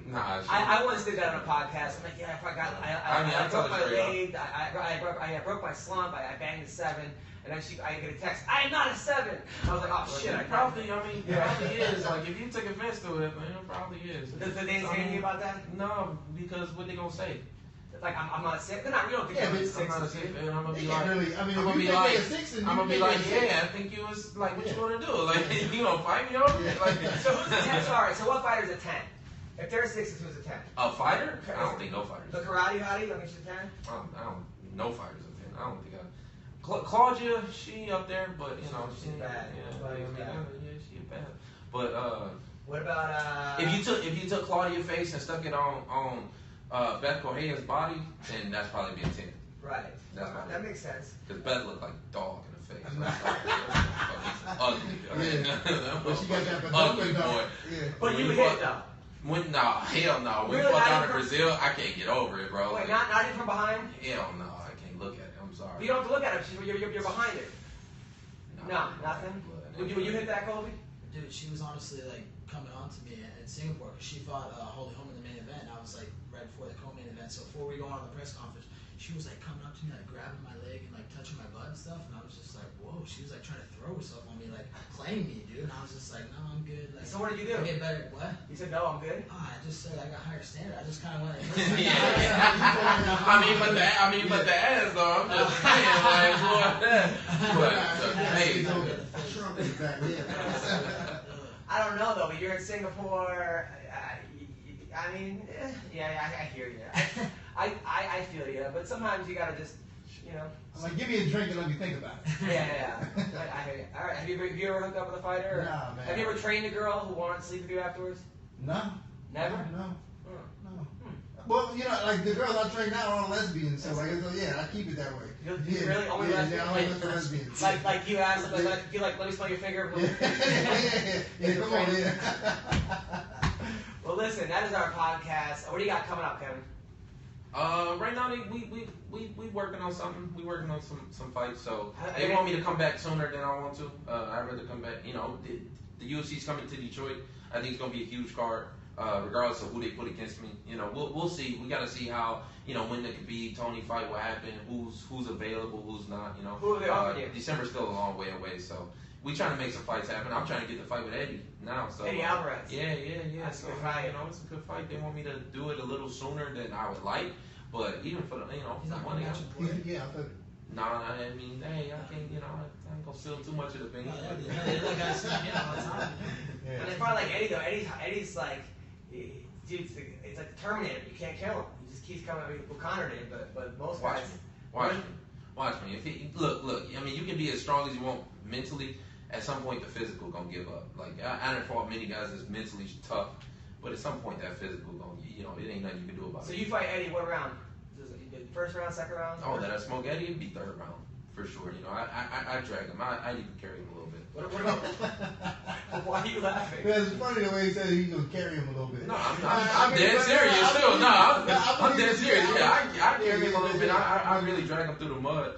Nah. I once did that on a podcast. I'm like, yeah, I broke my leg, I broke my slump, I banged a 7, and then I get a text, I am not a 7. I was like, oh shit, It probably is. Like, if you took offense to it, man, it probably is. Did they say anything about that? No, because what they gonna say? Like, I'm not sick. They're not real. Yeah, but I'm not a six, and I'm gonna They be can't like, really. I mean, I'm if gonna you be think like, they're a 6 and I'm you gonna be think like, they're a yeah, I six, think you was like, what Yeah. you wanna do? Like, you gonna fight me on it? Like, So who's a 10? Sorry, so what fighter's a 10? If they're a 6, who's a 10? a fighter? I don't think no fighters. The karate hottie, don't think she's a 10? I don't. No fighters a 10. I don't think Claudia, she up there, but you know, She's bad. Yeah, Claudia's bad. yeah, she bad. But What about if you took Claudia's face and stuck it on Beth Correa's body, then that's probably be a 10. Right. That's probably That makes sense. Because Beth looked like dog in the face. Like, ugly. I mean, But she got that ugly Badonka boy. dog. Yeah. But When you you hit fuck- though. Hell no. When Really? you fuck Not down in even- Brazil, I can't get over it, bro. Wait, Like, not even from behind. hell no, I can't look at it. I'm sorry. You don't have to look at it. You're behind it. No, nothing. Would you hit that, Colby? Dude, she was honestly like coming on to me in Singapore because she fought Holly Holm in the main event. And I was like right before the co-main event. So before we go on the press conference, she was like coming up to me, like grabbing my leg and like touching my butt and stuff. And I was just like, whoa. She was like trying to throw herself on me, like playing me, dude. And I was just like, no, I'm good. Like, So what did you do? I get better. What? You said no, I'm good. Oh, I just said I got higher standard. I just kind of went. I mean, but the ass though. I'm just saying, like, boy. Hey, Trump is back. Yeah. I don't know though, but you're in Singapore. I mean, I hear you. I feel you, but sometimes you gotta just, you know. I'm like, give me a drink and let me think about it. Yeah. I hear you. All right. Have you ever hooked up with a fighter? Or Nah, man. Have you ever trained a girl who wanted to sleep with you afterwards? No. Never. No. Hmm. No. Well, you know, like the girls I train now are all lesbians, so like, yeah, I keep it that way. You really only yeah, lesbians? yeah, only lesbians. Like you asked, let me smell your finger. Yeah, come on, yeah. Well, listen, that is our podcast. What do you got coming up, Kevin? Right now we working on something. We working on some fights. So Okay. they want me to come back sooner than I want to. I'd rather come back. You know, the UFC's coming to Detroit. I think it's gonna be a huge card, regardless of who they put against me. You know, we'll see. We gotta see how, you know, when it could be Tony fight, what happened, who's available, who's not. You know, Who are they offering you? December's still a long way away, so. We trying to make some fights happen. I'm trying to get the fight with Eddie now. So Eddie Alvarez. Yeah. That's a So good fight. you know, it's a good fight. They want me to do it a little sooner than I would like, but even for the, you know, He's not money. gonna match him for it. Yeah, I thought. Nah, I mean, hey, I can't, you know, I ain't gonna steal too much of the thing. The other guys sneak in all the time. Yeah. And they fight like Eddie though. Eddie's like, dude, it's like the Terminator. You can't kill him. He just keeps coming. I mean, O'Connor did, but most Watch guys. me. Watch me. If he look, I mean, you can be as strong as you want mentally. At some point, the physical gonna give up. Like I done fought many guys that's mentally tough, but at some point, that physical gonna, you know, it ain't nothing you can do about So it. you fight Eddie. What round? First round, second round? Oh, that I smoke Eddie, it'd be third round for sure. You know, I drag him. I even carry him a little bit. What about? Why are you laughing? It's funny the way he said he's gonna carry him a little bit. No, I'm I mean, dead but, serious too. No, I'm believe dead it. serious. Yeah, I carry him a little bit. Yeah. I really drag him through the mud.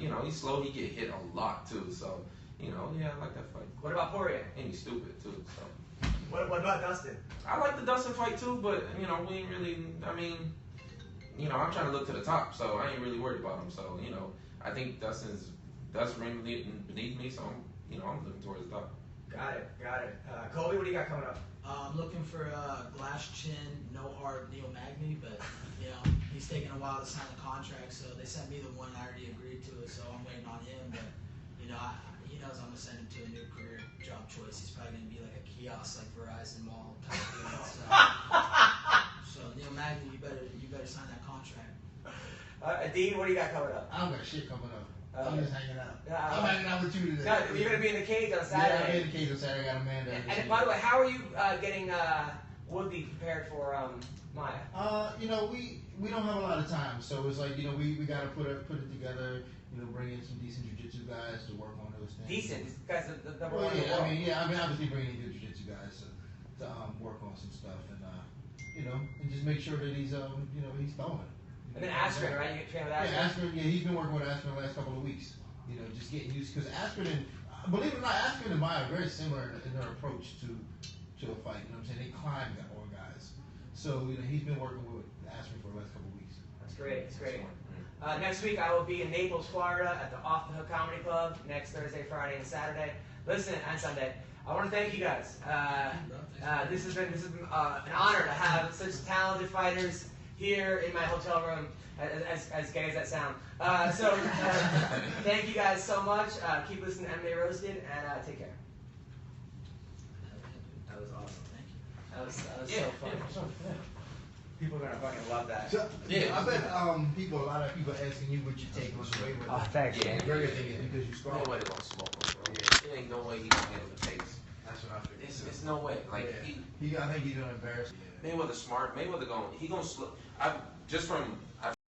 You know, he's slow. He get hit a lot too. So, you know, yeah, I like that fight. What about Poirier? And he's stupid too. So, What about Dustin? I like the Dustin fight too, but you know, we ain't really. I mean, you know, I'm trying to look to the top, so I ain't really worried about him. So, you know, I think Dustin's beneath me, so I'm looking towards the top. Got it. Colby, what do you got coming up? I'm looking for glass chin, no heart Neil Magny, but you know he's taking a while to sign the contract, so they sent me the one. I already agreed to it, so I'm waiting on him. But you know, he knows I'm gonna send him to a new career job choice. He's probably gonna be like a kiosk, like Verizon Mall type dude. So Neil Magny, you better sign that contract. Dean, what do you got coming up? I don't got shit coming up. I'm just hanging out. Yeah, I'm hanging out with you today. No, you're gonna be in the cage on Yeah, I'm Saturday. in the cage on Saturday. I got Amanda. And by the way, how are you getting Woodley prepared for Maya? You know, we don't have a lot of time, so it's like, you know, we gotta put it together. You know, bring in some decent jiu-jitsu guys to work on those things. Decent. These guys are the number Well, one in the yeah, world. I mean, obviously bringing in good jiu-jitsu guys to work on some stuff and you know, and just make sure that he's you know, he's throwing. And then Askren, right? You get trained with Askren? Yeah, Askren. Yeah, he's been working with Askren the last couple of weeks. You know, just getting used, because Askren and believe it or not, Askren and Maya are very similar in their approach to a fight. You know what I'm saying? They climb that all guys. So you know, he's been working with Askren for the last couple of weeks. That's great. That's great. Next week I will be in Naples, Florida at the Off the Hook Comedy Club next Thursday, Friday, and Saturday. Listen, and Sunday. I want to thank you guys. This has been an honor to have such talented fighters here in my hotel room, as gay as that sound. Thank you guys so much. Keep listening to MMA Roasted, and take care. That was awesome. Thank you. That was so fun. People are gonna fucking love that. So, Yeah. I bet a lot of people asking you what you take on the way with. Thanks, Yeah, The bigger thing is because you strong. Nobody gonna smoke him, bro. There ain't no way he can get him a taste. That's what I figured. It's no way. Like I think he's gonna embarrass. Mayweather smart. Mayweather he gonna slow. I just from